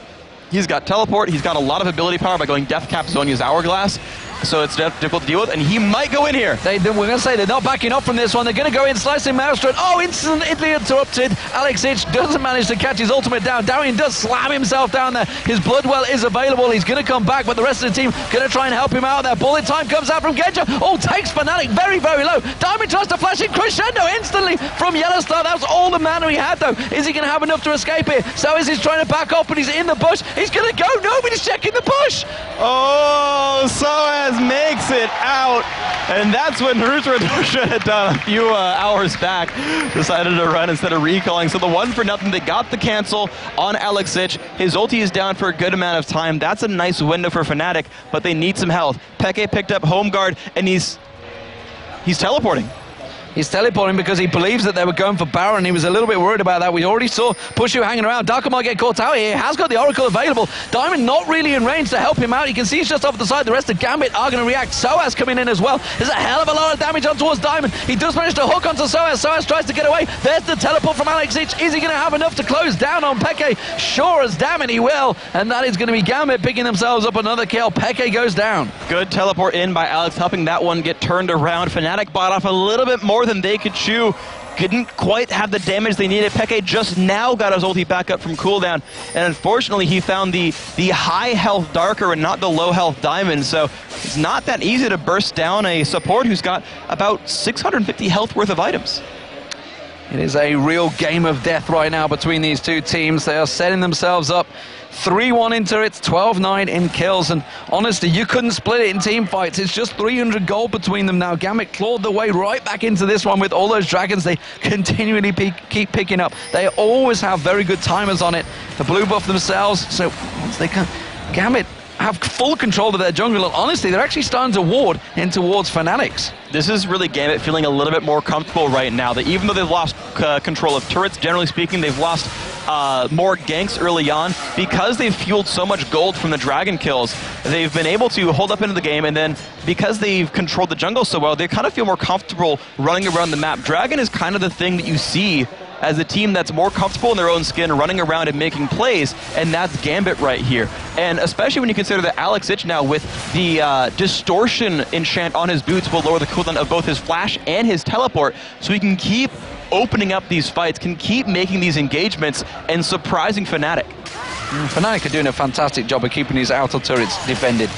he's got teleport, he's got a lot of ability power by going Death Cap Zhonya's Hourglass, so it's difficult to deal with, and he might go in here. We're going to say they're not backing up from this one. They're going to go in, slicing Maelstrom. Oh, instantly interrupted. xPeke doesn't manage to catch his ultimate down. Darien does slam himself down there. His blood well is available. He's going to come back, but the rest of the team going to try and help him out there. Bullet time comes out from Genja. Oh, takes Fnatic very, very low. Diamond tries to flash in crescendo instantly from YellOwStaR. That was all the mana he had, though. Is he going to have enough to escape here? sOAZ is trying to back off, but he's in the bush. He's going to go. Nobody's checking the push. Oh, sOAZ makes it out, and that's when Rusradosha had done a few hours back, decided to run instead of recalling. So the 1-for-0, they got the cancel on xPeke. His ulti is down for a good amount of time. That's a nice window for Fnatic, but they need some health. Peke picked up home guard, and he's teleporting. He's teleporting because he believes that they were going for Baron. He was a little bit worried about that. We already saw Puszu hanging around. Darko might get caught out here. He has got the Oracle available. Diamond not really in range to help him out. You can see he's just off the side. The rest of Gambit are going to react. sOAZ coming in as well. There's a hell of a lot of damage on towards Diamond. He does manage to hook onto sOAZ. sOAZ tries to get away. There's the teleport from xPeke. Is he going to have enough to close down on Peke? Sure as damn it, he will. And that is going to be Gambit picking themselves up another kill. Peke goes down. Good teleport in by Alex, helping that one get turned around. Fnatic bought off a little bit more than they could chew. Couldn't quite have the damage they needed. Peke just now got his ulti back up from cooldown, and unfortunately he found the high health Darker and not the low health Diamond, so it's not that easy to burst down a support who's got about 650 health worth of items. It is a real game of death right now between these two teams. They are setting themselves up 3-1 in turrets, 12-9 in kills, and honestly, you couldn't split it in team fights. It's just 300 gold between them now. Gambit clawed their way right back into this one with all those dragons they continually keep picking up. They always have very good timers on it. The blue buff themselves, so once they can, Gambit have full control of their jungle, and honestly, they're actually starting to ward in towards Fnatic's. This is really Gambit feeling a little bit more comfortable right now. That even though they've lost control of turrets, generally speaking, they've lost more ganks early on. Because they've fueled so much gold from the dragon kills, they've been able to hold up into the game, and then because they've controlled the jungle so well, they kind of feel more comfortable running around the map. Dragon is kind of the thing that you see as a team that's more comfortable in their own skin, running around and making plays, and that's Gambit right here. And especially when you consider that xPeke now, with the distortion enchant on his boots, will lower the cooldown of both his flash and his teleport, so he can keep opening up these fights, can keep making these engagements, and surprising Fnatic. Fnatic are doing a fantastic job of keeping these outer turrets defended.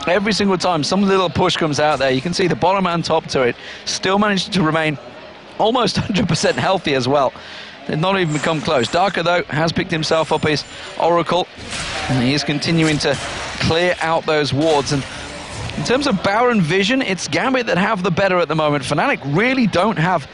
Every single time some little push comes out there, you can see the bottom and top turret still managed to remain almost 100% healthy as well. They've not even come close. Darker, though, has picked himself up his Oracle, and he is continuing to clear out those wards. And in terms of Baron vision, it's Gambit that have the better at the moment. Fnatic really don't have...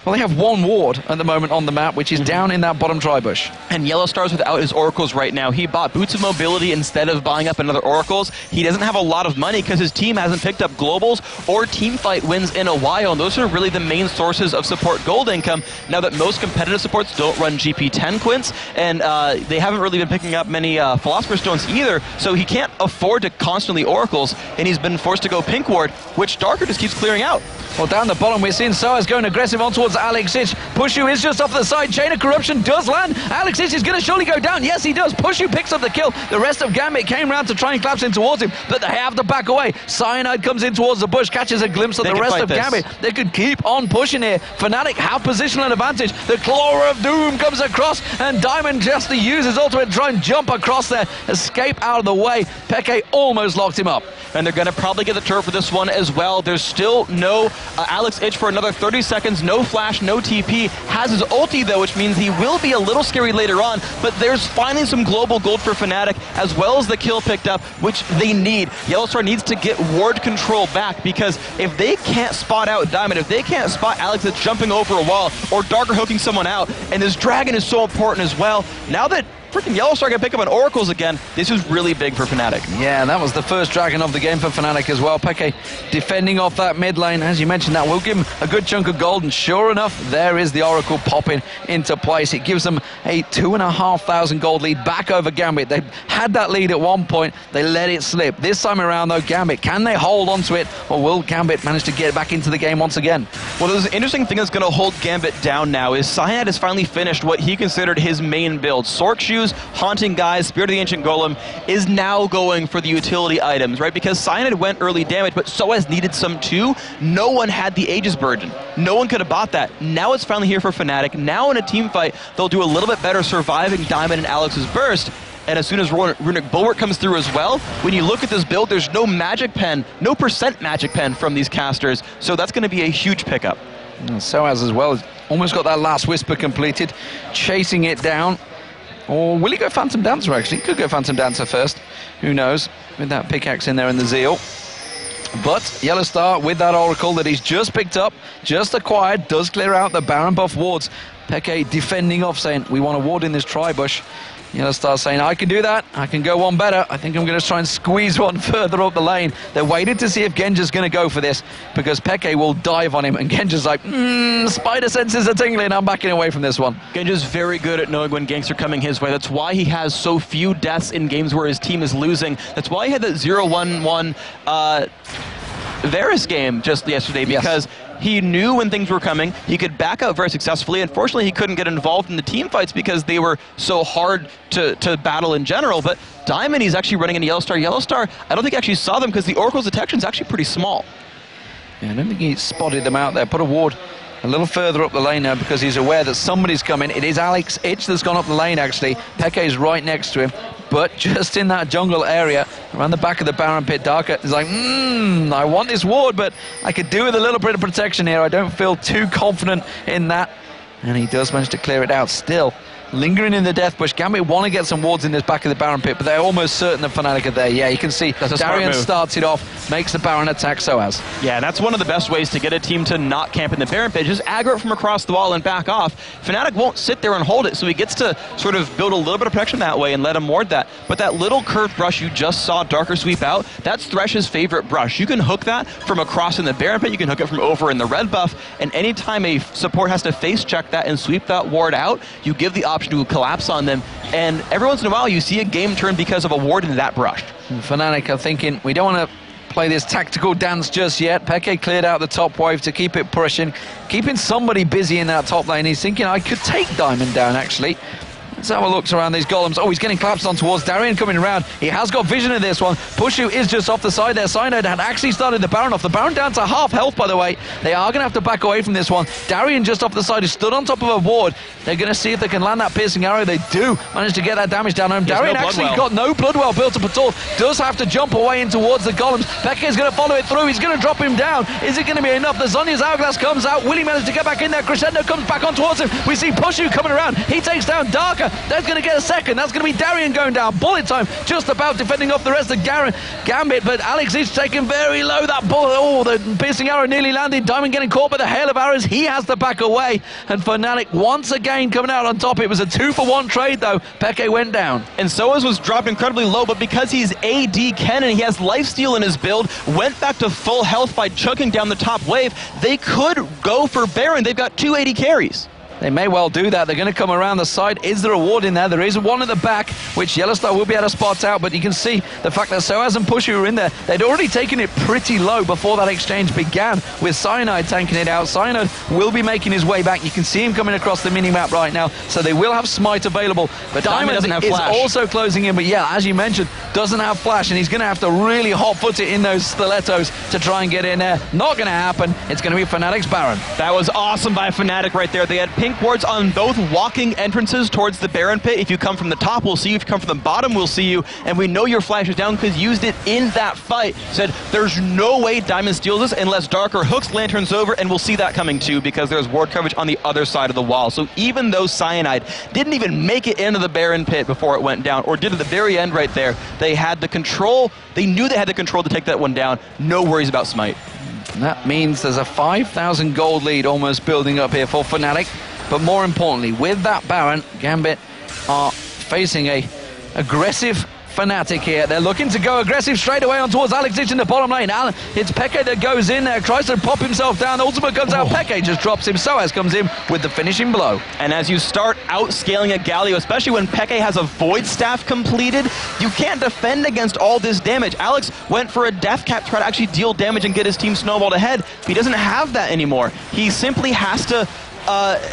Well, they have one ward at the moment on the map, which is down in that bottom tri-bush. And YellOwStar's without his oracles right now. He bought Boots of Mobility instead of buying up another oracles. He doesn't have a lot of money because his team hasn't picked up globals or team fight wins in a while, and those are really the main sources of support gold income now that most competitive supports don't run GP10 quints, and they haven't really been picking up many Philosopher's Stones either, so he can't afford to constantly oracles, and he's been forced to go pink ward, which Darker just keeps clearing out. Well, down the bottom, we're seeing sOAZ going aggressive on towards towards Alex Ich. Puszu is just off the side. Chain of Corruption does land. Alex Ich is going to surely go down. Yes, he does. Puszu picks up the kill. The rest of Gambit came round to try and collapse in towards him, but they have to back away. Cyanide comes in towards the bush, catches a glimpse of the rest of Gambit. They could keep on pushing here. Fnatic have positional advantage. The Claw of Doom comes across, and Diamond just to use his ultimate to try and jump across there, escape out of the way. Peke almost locked him up. And they're going to probably get the turret for this one as well. There's still no Alex Ich for another 30 seconds, no flash, no TP. Has his ulti though, which means he will be a little scary later on, but there's finally some global gold for Fnatic, as well as the kill picked up, which they need. YellOwStaR needs to get ward control back, because if they can't spot out Diamond, if they can't spot Alex that's jumping over a wall, or Darker hooking someone out, and this dragon is so important as well, now that freaking YellOwStaR can pick up on Oracles again, this is really big for Fnatic. Yeah, that was the first dragon of the game for Fnatic as well. Peke defending off that mid lane. As you mentioned, that will give him a good chunk of gold, and sure enough, there is the Oracle popping into place. It gives them a 2,500 gold lead back over Gambit. They had that lead at one point. They let it slip. This time around, though, Gambit, can they hold on to it, or will Gambit manage to get back into the game once again? Well, there's an interesting thing that's going to hold Gambit down now is Cyanide has finally finished what he considered his main build. Sork Shoes, Haunting Guys, Spirit of the Ancient Golem is now going for the utility items, right? Because Cyanide went early damage, but sOAZ needed some too. No one had the Aegis Burden. No one could have bought that. Now it's finally here for Fnatic. Now in a team fight, they'll do a little bit better surviving Diamond and Alex's burst. And as soon as Runic Bulwark comes through as well, when you look at this build, there's no magic pen, no percent magic pen from these casters. So that's going to be a huge pickup. sOAZ as well, almost got that last Whisper completed, chasing it down. Or will he go Phantom Dancer, actually? He could go Phantom Dancer first. Who knows? With that pickaxe in there and the Zeal. But YellOwStaR, with that Oracle that he's just picked up, just acquired, does clear out the Baron buff wards. Peke defending off, saying, we want a ward in this tri-bush. YellOwStaR saying, I can do that. I can go one better. I think I'm going to try and squeeze one further up the lane. They're waiting to see if Genja's going to go for this, because Peke will dive on him, and Genja's like, spider senses are tingling. I'm backing away from this one. Genja's very good at knowing when ganks are coming his way. That's why he has so few deaths in games where his team is losing. That's why he had that 0-1-1 Varus game just yesterday, because he knew when things were coming. He could back out very successfully. Unfortunately, he couldn't get involved in the team fights because they were so hard to battle in general. But Diamond, he's actually running into YellOwStaR. YellOwStaR, I don't think he actually saw them because the Oracle's detection is actually pretty small. Yeah, I don't think he spotted them out there. Put a ward a little further up the lane now because he's aware that somebody's coming. It is Alex Ich that's gone up the lane, actually. Peke's right next to him. But just in that jungle area, around the back of the Baron pit, Darker is like, I want this ward, but I could do with a little bit of protection here. I don't feel too confident in that. And he does manage to clear it out still. Lingering in the death bush. Gambit want to get some wards in this back of the Baron pit, but they're almost certain that Fnatic are there. Yeah, you can see Darien starts it off, makes the Baron attack sOAZ. Yeah, and that's one of the best ways to get a team to not camp in the Baron pit. Just aggro it from across the wall and back off. Fnatic won't sit there and hold it, so he gets to sort of build a little bit of protection that way and let him ward that. But that little curved brush you just saw Darker sweep out, that's Thresh's favorite brush. You can hook that from across in the Baron pit, you can hook it from over in the red buff, and anytime a support has to face check that and sweep that ward out, you give the option to collapse on them, and every once in a while you see a game turn because of a ward in that brush. Fnatic are thinking, we don't want to play this tactical dance just yet. Peke cleared out the top wave to keep it pushing, keeping somebody busy in that top lane. He's thinking, I could take Diamond down, actually. Let's have a look around these golems. Oh, he's getting collapsed on towards Darien coming around. He has got vision of this one. Puszu is just off the side there. Cyanide had actually started the Baron off. The Baron down to half health, by the way. They are going to have to back away from this one. Darien just off the side is stood on top of a ward. They're going to see if they can land that piercing arrow. They do manage to get that damage down home. Darien actually got no blood well built up at all. Does have to jump away in towards the golems. Peke is going to follow it through. He's going to drop him down. Is it going to be enough? The Zhonya's Hourglass comes out. Will he manage to get back in there? Crescendo comes back on towards him. We see Puszu coming around. He takes down Darker. That's going to get a second. That's going to be Darien going down. Bullet time just about defending off the rest of Gambit, but Alex is taken very low. That bullet, oh, the piercing arrow nearly landed. Diamond getting caught by the hail of arrows. He has to back away, and Fnatic once again coming out on top. It was a 2-for-1 trade though. Peke went down. And sOAZ was dropped incredibly low, but because he's AD Ken and he has lifesteal in his build, went back to full health by chucking down the top wave. They could go for Baron. They've got 2 AD carries. They may well do that. They're going to come around the side. Is there a ward in there? There is one at the back, which YellOwStaR will be able to spot out, but you can see the fact that sOAZ and Puszu were in there. They'd already taken it pretty low before that exchange began, with Cyanide tanking it out. Cyanide will be making his way back. You can see him coming across the mini-map right now, so they will have Smite available. But Diamond doesn't have is flash. also closing in, but yeah, as you mentioned, doesn't have flash, and he's going to have to really hot-foot it in those stilettos to try and get in there. Not going to happen. It's going to be Fnatic's Baron. That was awesome by Fnatic right there. They had pink wards on both walking entrances towards the Baron pit. If you come from the top, we'll see you. If you come from the bottom, we'll see you. And we know your flash is down because you used it in that fight. Said, there's no way Diamond steals this unless Darker hooks lanterns over, and we'll see that coming too because there's ward coverage on the other side of the wall. So even though Cyanide didn't even make it into the Baron pit before it went down, or did at the very end right there, they had the control. They knew they had the control to take that one down. No worries about Smite. And that means there's a 5,000 gold lead almost building up here for Fnatic. But more importantly, with that Baron, Gambit are facing a aggressive Fnatic here. They're looking to go aggressive straight away on towards xPeke in the bottom lane. It's xPeke that goes in there, tries to pop himself down. The ultimate comes out, xPeke just drops him. sOAZ comes in with the finishing blow. And as you start outscaling a Galio, especially when xPeke has a Void Staff completed, you can't defend against all this damage. Alex went for a Death Cap to try to actually deal damage and get his team snowballed ahead. He doesn't have that anymore. He simply has to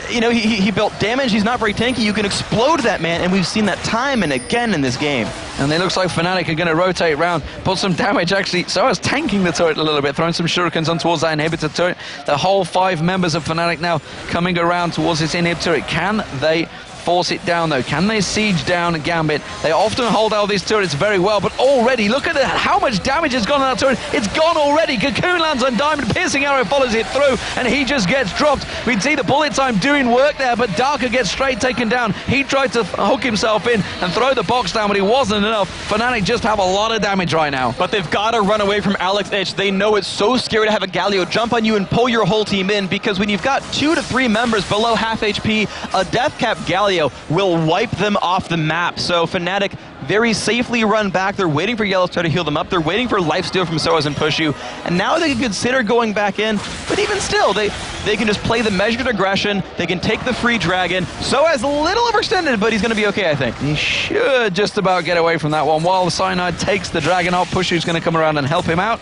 he built damage. He's not very tanky. You can explode that man, and we've seen that time and again in this game. And it looks like Fnatic are going to rotate around, put some damage actually. sOAZ tanking the turret a little bit, throwing some shurikens on towards that inhibitor turret. The whole 5 members of Fnatic now coming around towards this inhib turret. Can they force it down though? Can they siege down Gambit? They often hold out these turrets very well, but already look at how much damage has gone on that turret. It's gone already. Cocoon lands on Diamond, piercing arrow follows it through, and he just gets dropped. We'd see the bullet time doing work there, but Darker gets straight taken down. He tried to hook himself in and throw the box down, but it wasn't enough. Fnatic just have a lot of damage right now. But they've got to run away from Alex Itch. They know it's so scary to have a Galio jump on you and pull your whole team in, because when you've got 2 to 3 members below half HP, a Death Cap Galio will wipe them off the map. So Fnatic very safely run back. They're waiting for YellOwStaR to heal them up. They're waiting for lifesteal from sOAZ and Puszu. And now they can consider going back in, but even still, they can just play the measured aggression. They can take the free dragon. sOAZ a little overextended, but he's going to be okay, I think. He should just about get away from that one. While the Cyanide takes the dragon out, Pushu's going to come around and help him out.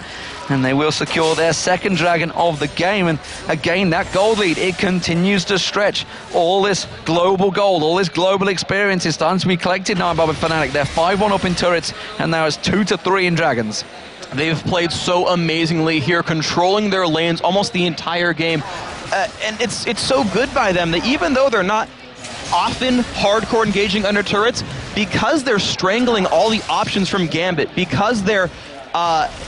And they will secure their second dragon of the game. And again, that gold lead, it continues to stretch. All this global gold, all this global experience is starting to be collected now by Fnatic. They're 5-1 up in turrets, and now it's 2 to 3 in dragons. They've played so amazingly here, controlling their lanes almost the entire game. And it's so good by them that even though they're not often hardcore engaging under turrets, because they're strangling all the options from Gambit, because they're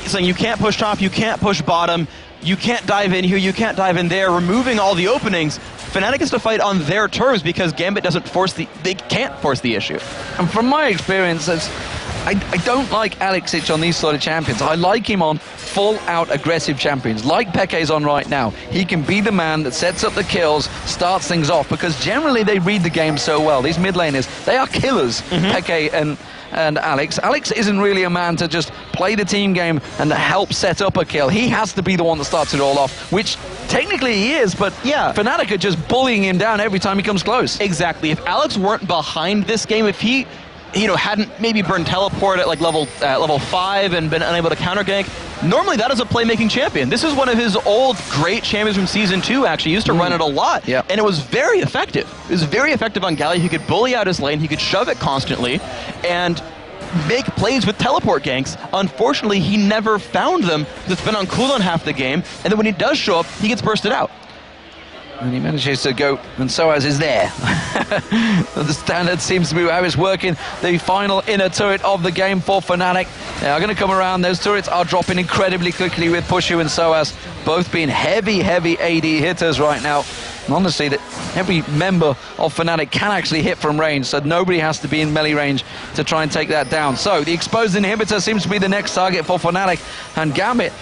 saying you can't push top, you can't push bottom, you can't dive in here, you can't dive in there, removing all the openings, Fnatic has to fight on their terms because Gambit they can't force the issue. And from my experience, I don't like Alex Itch on these sort of champions. I like him on full-out aggressive champions, like xPeke's on right now. He can be the man that sets up the kills, starts things off, because generally they read the game so well. These mid laners, they are killers, xPeke and Alex. Alex isn't really a man to just play the team game and help set up a kill. He has to be the one that starts it all off, which technically he is, but yeah, Fnatic are just bullying him down every time he comes close. Exactly. If Alex weren't behind this game, if he hadn't maybe burned teleport at like level 5 and been unable to counter gank, normally that is a playmaking champion. This is one of his old great champions from Season 2, actually. He used to run it a lot, and it was very effective. It was very effective on Galio. He could bully out his lane, he could shove it constantly, and make plays with teleport ganks. Unfortunately, he never found them. It's been on cooldown half the game, and then when he does show up, he gets bursted out. And he manages to go, and sOAZ is there. The standard seems to be how it's working. The final inner turret of the game for Fnatic. They are going to come around. Those turrets are dropping incredibly quickly with Pushu and sOAZ, both being heavy AD hitters right now. And honestly, that every member of Fnatic can actually hit from range, so nobody has to be in melee range to try and take that down. So the exposed inhibitor seems to be the next target for Fnatic, and Gambit,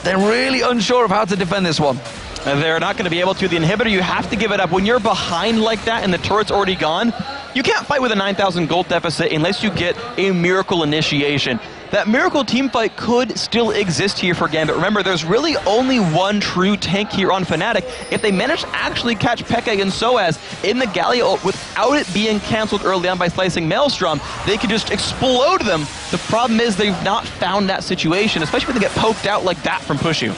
they're really unsure of how to defend this one. They're not going to be able to. The inhibitor, you have to give it up. When you're behind like that and the turret's already gone, you can't fight with a 9,000 gold deficit unless you get a miracle initiation. that Miracle teamfight could still exist here for Gambit. Remember, there's really only one true tank here on Fnatic. If they manage to actually catch Peke and sOAZ in the Gallia ult without it being cancelled early on by slicing Maelstrom, they could just explode them. The problem is they've not found that situation, especially when they get poked out like that from Puszu.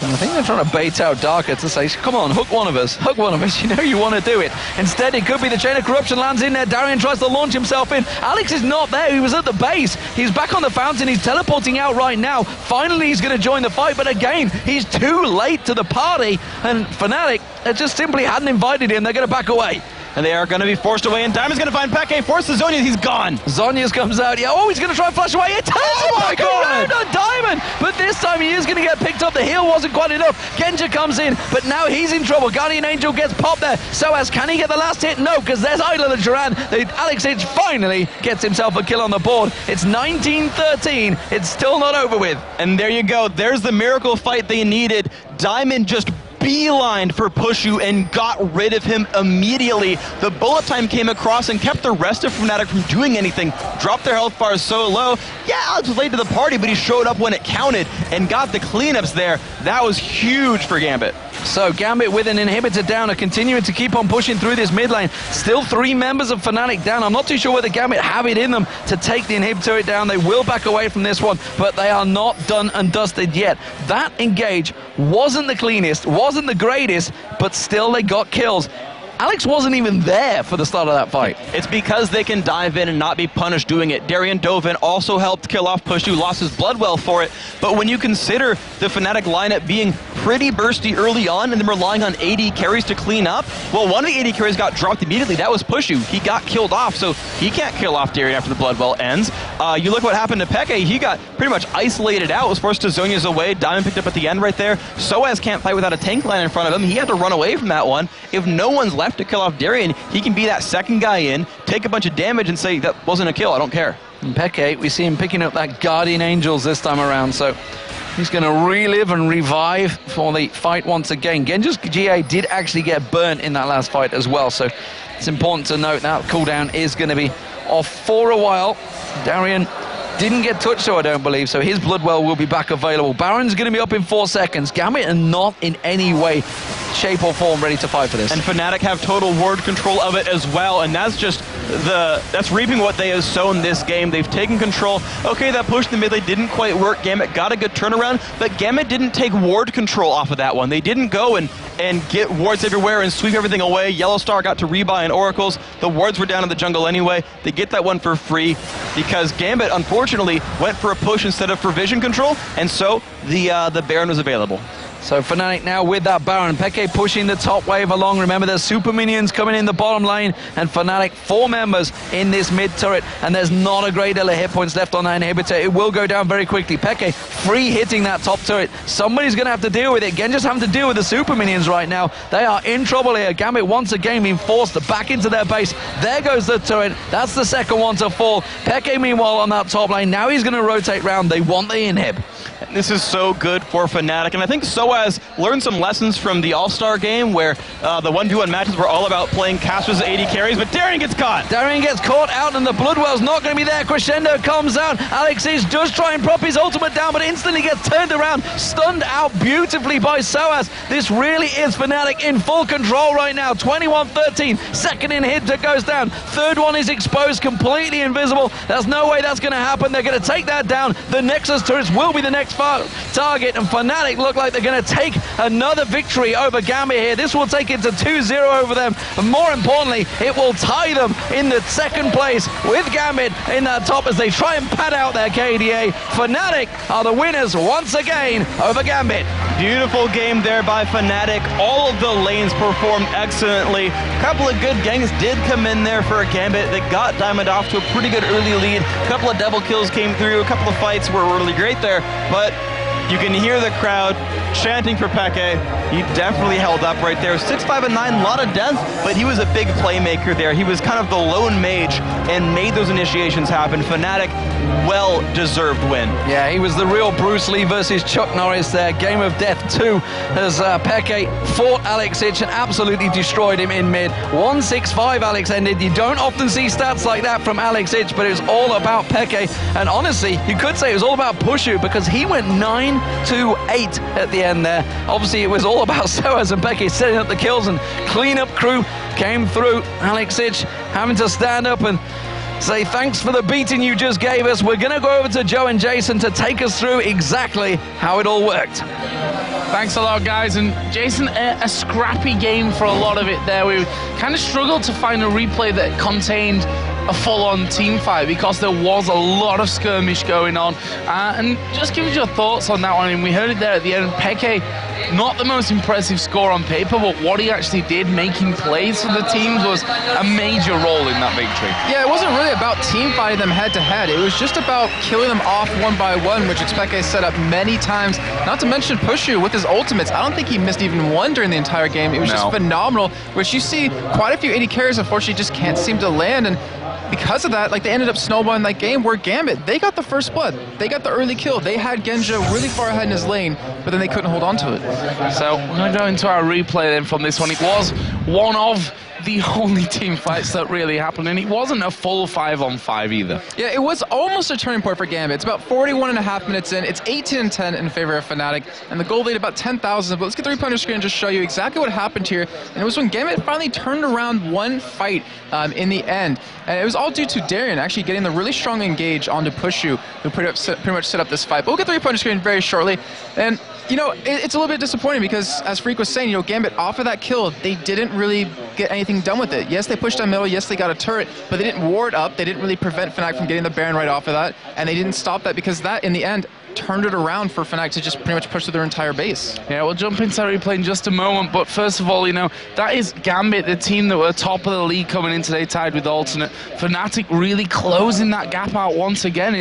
I think they're trying to bait out Darker to say, come on, hook one of us, you know you want to do it. Instead, it could be the Chain of Corruption lands in there. Darien tries to launch himself in. Alex is not there. He was at the base. He's back on the fountain. He's teleporting out right now. Finally, he's going to join the fight, but again, he's too late to the party, and Fnatic just simply hadn't invited him. They're going to back away. And they are going to be forced away, and Diamond's going to find Peke, forces Zhonya's, he's gone. Zhonya's comes out, yeah, oh, he's going to try and flash away. It turns him back around on Diamond, but this time he is going to get picked up. The heal wasn't quite enough. Genja comes in, but now he's in trouble. Guardian Angel gets popped there. sOAZ, can he get the last hit? No, because there's Idol of the Duran. Alex H finally gets himself a kill on the board. It's 19-13. It's still not over with. And there you go. There's the miracle fight they needed. Diamond just beelined for Puszu and got rid of him immediately. The bullet time came across and kept the rest of Fnatic from doing anything. Dropped their health bars so low. Yeah, Alex was late to the party, but he showed up when it counted and got the cleanups there. That was huge for Gambit. So Gambit with an inhibitor down are continuing to keep on pushing through this mid lane. Still 3 members of Fnatic down. I'm not too sure whether Gambit have it in them to take the inhibitor down. They will back away from this one, but they are not done and dusted yet. That engage wasn't the cleanest, wasn't the greatest, but still they got kills. Alex wasn't even there for the start of that fight. It's because they can dive in and not be punished doing it. Darien dove in, also helped kill off Puszu, lost his blood well for it. But when you consider the Fnatic lineup being pretty bursty early on and then relying on AD carries to clean up, well, one of the AD carries got dropped immediately. That was Puszu. He got killed off, so he can't kill off Darien after the blood well ends. You look what happened to Peke. He got pretty much isolated out, was forced to Zhonya's away. Diamond picked up at the end right there. sOAZ can't fight without a tank line in front of him. He had to run away from that one. If no one's left to kill off Darien, he can be that second guy in, take a bunch of damage and say, that wasn't a kill, I don't care. And Peke, we see him picking up that Guardian Angels this time around, so he's going to relive and revive for the fight once again. Genja's GA did actually get burnt in that last fight as well, so it's important to note that cooldown is going to be off for a while. Darien didn't get touched, so I don't believe, so his Bloodwell will be back available. Baron's going to be up in 4 seconds. Gambit are not in any way, shape or form ready to fight for this. And Fnatic have total ward control of it as well, and that's just that's reaping what they have sown this game. They've taken control. Okay, that push in the mid lane didn't quite work. Gambit got a good turnaround, but Gambit didn't take ward control off of that one. They didn't go and get wards everywhere and sweep everything away. YellOwStaR got to rebuy and oracles. The wards were down in the jungle anyway. They get that one for free because Gambit unfortunately went for a push instead of for vision control, and so the Baron was available. So Fnatic now with that Baron. Peke pushing the top wave along. Remember, there's super minions coming in the bottom lane, and Fnatic 4 members in this mid turret, and there's not a great deal of hit points left on that inhibitor. It will go down very quickly. Peke free hitting that top turret. Somebody's going to have to deal with it. Genja's having to deal with the super minions right now. They are in trouble here. Gambit once again being forced back into their base. There goes the turret. That's the second one to fall. Peke meanwhile on that top lane. Now he's going to rotate round. They want the inhib. This is so good for Fnatic, and I think sOAZ learned some lessons from the All-Star game where the 1v1 matches were all about playing casters at 80 carries, but Darien gets caught. Darien gets caught out, and the Bloodwell's not going to be there. Crescendo comes out. Alex is just trying to prop his ultimate down, but instantly gets turned around, stunned out beautifully by sOAZ. This really is Fnatic in full control right now. 21-13. Second inhibitor goes down. Third one is exposed, completely invisible. There's no way that's going to happen. They're going to take that down. The Nexus turrets will be the next target, and Fnatic look like they're going to take another victory over Gambit here. This will take it to 2-0 over them, and more importantly, it will tie them in the second place with Gambit in that top as they try and pad out their KDA. Fnatic are the winners once again over Gambit. Beautiful game there by Fnatic. All of the lanes performed excellently. A couple of good ganks did come in there for a Gambit. They got Diamond off to a pretty good early lead. A couple of double kills came through. A couple of fights were really great there, but you can hear the crowd chanting for Peke. He definitely held up right there. 6-5 and 9, a lot of deaths, but he was a big playmaker there. He was kind of the lone mage and made those initiations happen. Fnatic well-deserved win. Yeah, he was the real Bruce Lee versus Chuck Norris there. Game of Death 2 as xPeke fought LXH and absolutely destroyed him in mid. 1-6-5 Alex ended. You don't often see stats like that from LXH, but it was all about Peke. And honestly, you could say it was all about Puszu because he went 9-8 at the end there. Obviously, it was all about sOAZ and Peke setting up the kills, and cleanup crew came through. LXH having to stand up and say thanks for the beating you just gave us. We're going to go over to Joe and Jason to take us through exactly how it all worked. Thanks a lot, guys. And Jason, a scrappy game for a lot of it there. We kind of struggled to find a replay that contained a full-on team fight because there was a lot of skirmish going on. And just give us your thoughts on that one. I mean, we heard it there at the end. Peke, not the most impressive score on paper, but what he actually did, making plays for the teams, was a major role in that victory. Yeah, it wasn't really about team fighting them head-to-head. It was just about killing them off one by one, which xPeke set up many times. Not to mention Puszu with his ultimates. I don't think he missed even one during the entire game. It was just phenomenal, which you see quite a few AD carries, unfortunately, just can't seem to land. And because of that, like, they ended up snowballing that game where Gambit, they got the first blood. They got the early kill. They had Genja really far ahead in his lane, but then they couldn't hold on to it. So we're going to go into our replay then from this one. It was one of the only team fights that really happened, and it wasn't a full 5-on-5 either. Yeah, it was almost a turning point for Gambit. It's about 41.5 minutes in. It's 18-10 in favor of Fnatic, and the goal lead about 10,000. But let's get the replay on your screen and just show you exactly what happened here. And it was when Gambit finally turned around one fight in the end. And it was all due to Darien actually getting the really strong engage onto Puszu, who pretty much set up this fight. But we'll get the replay on your screen very shortly. And you know, it's a little bit disappointing because, as Freak was saying, you know, Gambit, off of that kill, they didn't really get anything done with it. Yes, they pushed down middle, yes, they got a turret, but they didn't ward up, they didn't really prevent Fnatic from getting the Baron right off of that, and they didn't stop that because that, in the end, turned it around for Fnatic to just pretty much push through their entire base. Yeah, we'll jump into that replay in just a moment, but first of all, you know, that is Gambit, the team that were top of the league coming in today, tied with Alternate. Fnatic really closing that gap out once again.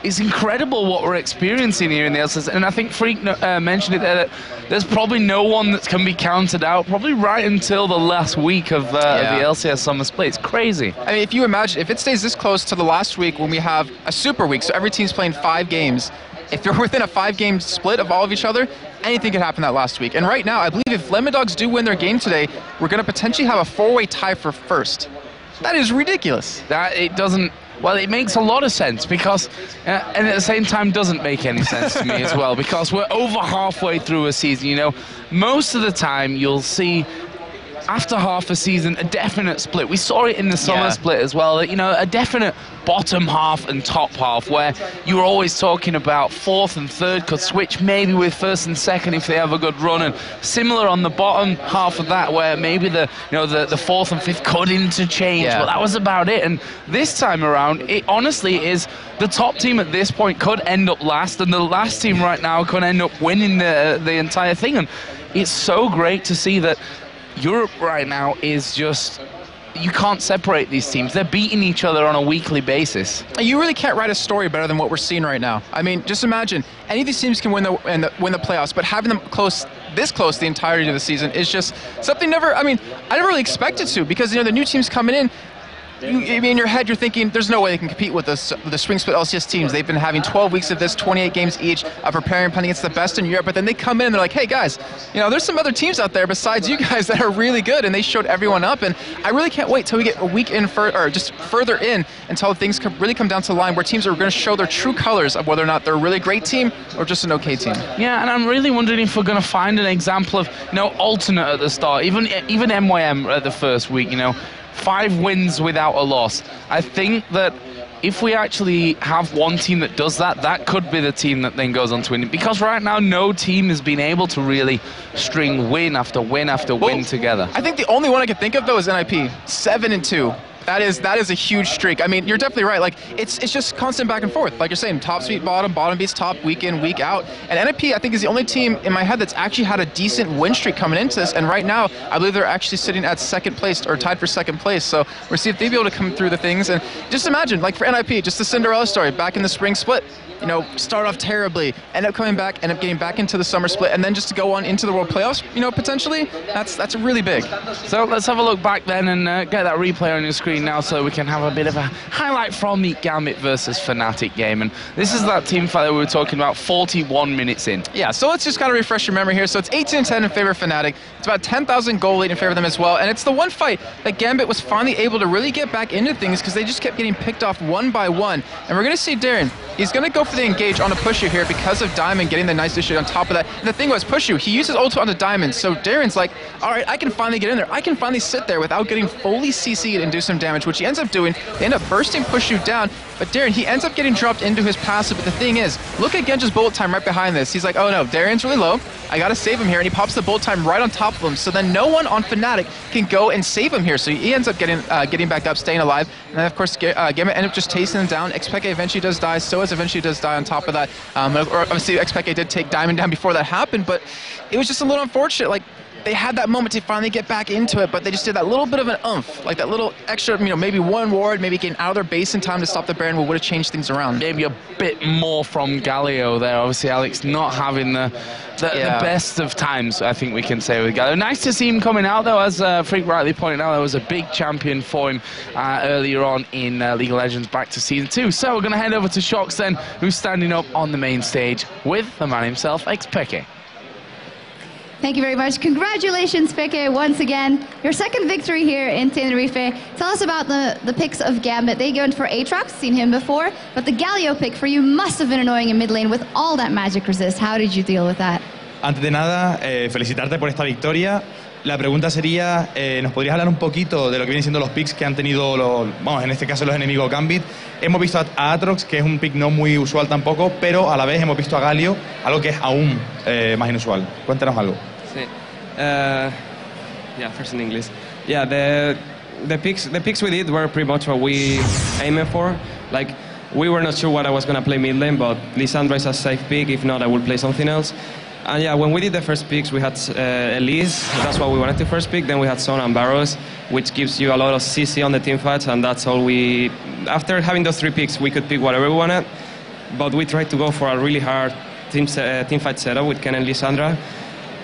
It's incredible what we're experiencing here in the LCS, and I think Freak mentioned it there, that there's probably no one that can be counted out, probably right until the last week of the LCS Summer Split. It's crazy. I mean, if you imagine, if it stays this close to the last week when we have a super week, so every team's playing 5 games, if you're within a 5-game split of all of each other, anything could happen that last week. And right now, I believe if Lemondogs do win their game today, we're going to potentially have a 4-way tie for first. That is ridiculous. That it doesn't. Well, it makes a lot of sense because, and at the same time doesn't make any sense to me as well, because we're over halfway through a season, you know. Most of the time you'll see, after half a season, a definite split. We saw it in the summer split as well, that, you know, a definite bottom half and top half, where you were always talking about 4th and 3rd could switch maybe with 1st and 2nd if they have a good run, and similar on the bottom half of that, where maybe the 4th and 5th could interchange, but that was about it. And this time around, it honestly is the top team at this point could end up last, and the last team right now could end up winning the entire thing. And it's so great to see that Europe right now is just, you can't separate these teams. They're beating each other on a weekly basis. You really can't write a story better than what we're seeing right now. I mean, just imagine, any of these teams can win the playoffs, but having them this close the entirety of the season is just something I never really expected to, because, you know, the new teams coming in, in your head, you're thinking, there's no way they can compete with the Spring Split LCS teams. They've been having 12 weeks of this, 28 games each, preparing and playing against the best in Europe, but then they come in and they're like, hey guys, you know, there's some other teams out there besides you guys that are really good, and they showed everyone up, and I really can't wait till we get a week in, or just further in, until things really come down to the line where teams are going to show their true colors of whether or not they're a really great team or just an okay team. Yeah, and I'm really wondering if we're going to find an example of, you know, Alternate at the start, even MYM at the first week, you know, 5 wins without a loss. I think that if we actually have one team that does that, that could be the team that then goes on to win. Because right now, no team has been able to really string win after win after win together. I think the only one I can think of, though, is NIP. 7-2. That is a huge streak. I mean, you're definitely right. Like, it's just constant back and forth. Like you're saying, top beat bottom, bottom beats top, week in, week out. And NIP, I think, is the only team in my head that's actually had a decent win streak coming into this. And right now, I believe they're actually sitting at 2nd place, or tied for 2nd place. So we'll see if they'll be able to come through the things. And just imagine, like for NIP, just the Cinderella story back in the spring split. you know, start off terribly, end up coming back, end up getting back into the summer split, and then just to go on into the World Playoffs, you know, potentially, that's really big. So let's have a look back then and get that replay on your screen now so we can have a bit of a highlight from the Gambit versus Fnatic game. And this is that team fight that we were talking about 41 minutes in. Yeah, so let's just kind of refresh your memory here. So it's 18-10 in favor of Fnatic. It's about 10,000 goal lead in favor of them as well. And it's the one fight that Gambit was finally able to really get back into things because they just kept getting picked off one by one. And we're going to see Darien. He's going to go for the engage on a Puszu here because of Diamond getting the nice issue on top of that. And the thing was, Puszu, he uses ult on the Diamond. So Darien's like, all right, I can finally get in there. I can finally sit there without getting fully CC'd and do some damage, which he ends up doing. They end up bursting Puszu down. But Darien, he ends up getting dropped into his passive. But the thing is, look at Genja's bullet time right behind this. He's like, oh no, Darien's really low. I got to save him here. And he pops the bullet time right on top of him. So then no one on Fnatic can go and save him here. So he ends up getting back up, staying alive. And then, of course, Gambit ends up just tasting him down. xPeke eventually does die. sOAZ eventually does die on top of that. Obviously, xPeke did take Diamond down before that happened. But it was just a little unfortunate. Like, they had that moment to finally get back into it, but they just did that little bit of an oomph, like that little extra, you know, maybe one ward, maybe getting out of their base in time to stop the Baron would have changed things around. Maybe a bit more from Galio there. Obviously, Alex not having the best of times, I think we can say, with Galio. Nice to see him coming out, though. As Freak rightly pointed out, there was a big champion for him earlier on in League of Legends back to Season 2. So we're going to head over to Shox then, who's standing up on the main stage with the man himself, xPeke. Thank you very much. Congratulations, Peke, once again. Your second victory here in Tenerife. Tell us about the picks of Gambit. They went for Aatrox, seen him before, but the Galio pick for you must have been annoying in mid lane with all that magic resist. How did you deal with that? Antes de nada, felicitarte por esta victoria. La pregunta sería, ¿nos podrías hablar un poquito de lo que vienen siendo los picks que han tenido, vamos, en este caso los enemigos Gambit? Hemos visto a Aatrox, que es un pick no muy usual tampoco, pero a la vez hemos visto a Galio, algo que es aún más inusual. Cuéntanos algo. Yeah, first in English. Yeah, the picks we did were pretty much what we aimed for. Like, we were not sure what I was gonna play mid lane, but Lissandra is a safe pick. If not, I would play something else. And yeah, when we did the first picks, we had Elise. That's what we wanted to first pick. Then we had Sona and Barrows, which gives you a lot of CC on the team fights, and that's all we. After having those three picks, we could pick whatever we wanted, but we tried to go for a really hard team fight setup with Ken and Lissandra.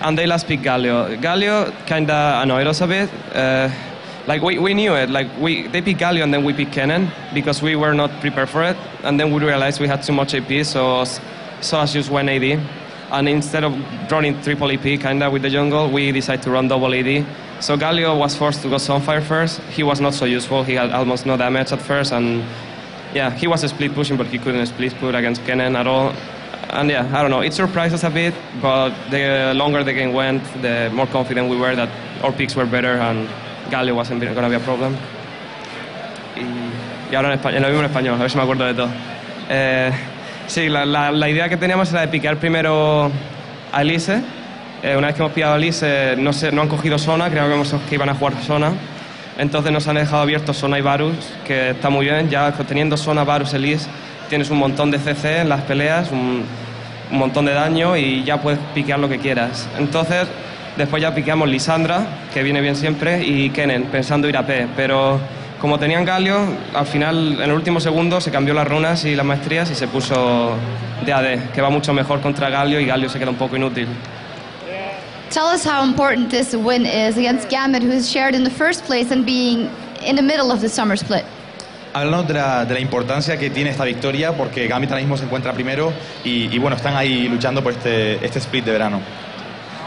And they last picked Galio. Galio kind of annoyed us a bit. Like, we knew it. Like, they picked Galio and then we picked Kennen because we were not prepared for it. And then we realized we had too much AP, so us just went AD. And instead of running triple AP kind of with the jungle, we decided to run double AD. So Galio was forced to go Sunfire first. He was not so useful. He had almost no damage at first. And yeah, he was split pushing, but he couldn't split put against Kennen at all. And yeah, I don't know, it surprised us a bit, but the longer the game went, the more confident we were that our picks were better and Galio wasn't going to be a problem. Y ahora en lo mismo en español, a ver si me acuerdo de todo. Sí, la idea que teníamos era de piquear primero a Elise. Una vez que hemos pillado a Elise, no han cogido Sona, creíamos que iban a jugar Sona. Entonces nos han dejado abiertos Sona y Varus, que está muy bien, ya teniendo Sona, Varus, Elise, tienes un montón de CC en las peleas, un montón de daño y ya puedes piquear lo que quieras. Entonces, después ya piqueamos Lissandra, que viene bien siempre, y Kennen, pensando ir a P. Pero como tenían Galio, al final, en el último segundo, se cambió las runas y las maestrías y se puso de AD, que va mucho mejor contra Galio y Galio se queda un poco inútil. Tell us how important this win is against Gambit, who is shared in the first place and being in the middle of the summer split. Háblanos de la importancia que tiene esta victoria, porque Gambit ahora mismo se encuentra primero y bueno, están ahí luchando por este split de verano.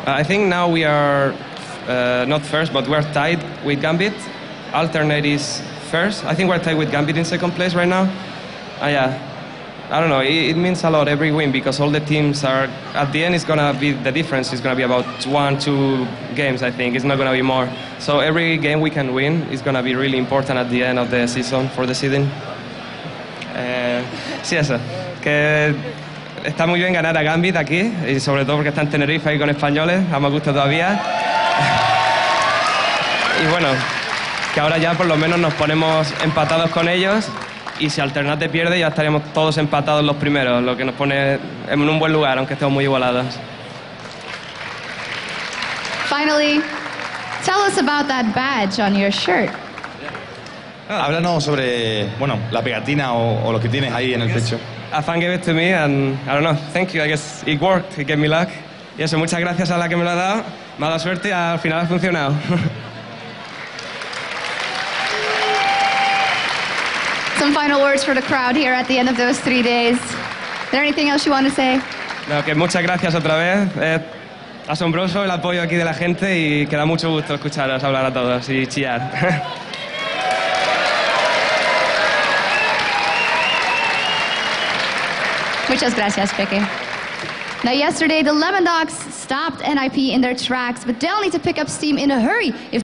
I think now we are not first, but we're tied with Gambit. Alternate is first. I think we're tied with Gambit in second place right now. Yeah, I don't know, it means a lot every win because all the teams are, at the end it's gonna be, the difference is gonna be about 1-2 games, I think. It's not gonna be more. So every game we can win is gonna be really important at the end of the season, for the seeding. Sí, eso. Que está muy bien ganar a Gambit aquí, y sobre todo porque está en Tenerife ahí con españoles, a más gusto todavía. Y bueno, que ahora ya por lo menos nos ponemos empatados con ellos. Y si Alternate pierde, ya estaríamos todos empatados los primeros, lo que nos pone en un buen lugar, aunque estemos muy igualados. Finally, tell us about that badge on your shirt. Háblanos sobre, bueno, la pegatina o lo que tienes ahí en el pecho. a fan gave it to me, and I don't know, thank you, I guess it worked, it gave me luck. Y eso, muchas gracias a la que me lo ha dado, me ha dado suerte y al final ha funcionado. Some final words for the crowd here at the end of those 3 days. Is there anything else you want to say? No, que muchas gracias otra vez. Es asombroso el apoyo aquí de la gente y que da mucho gusto escucharos hablar a todos y chillar. Muchas gracias, Peke. Now, yesterday, the Lemon Dogs stopped NIP in their tracks, but they'll need to pick up steam in a hurry if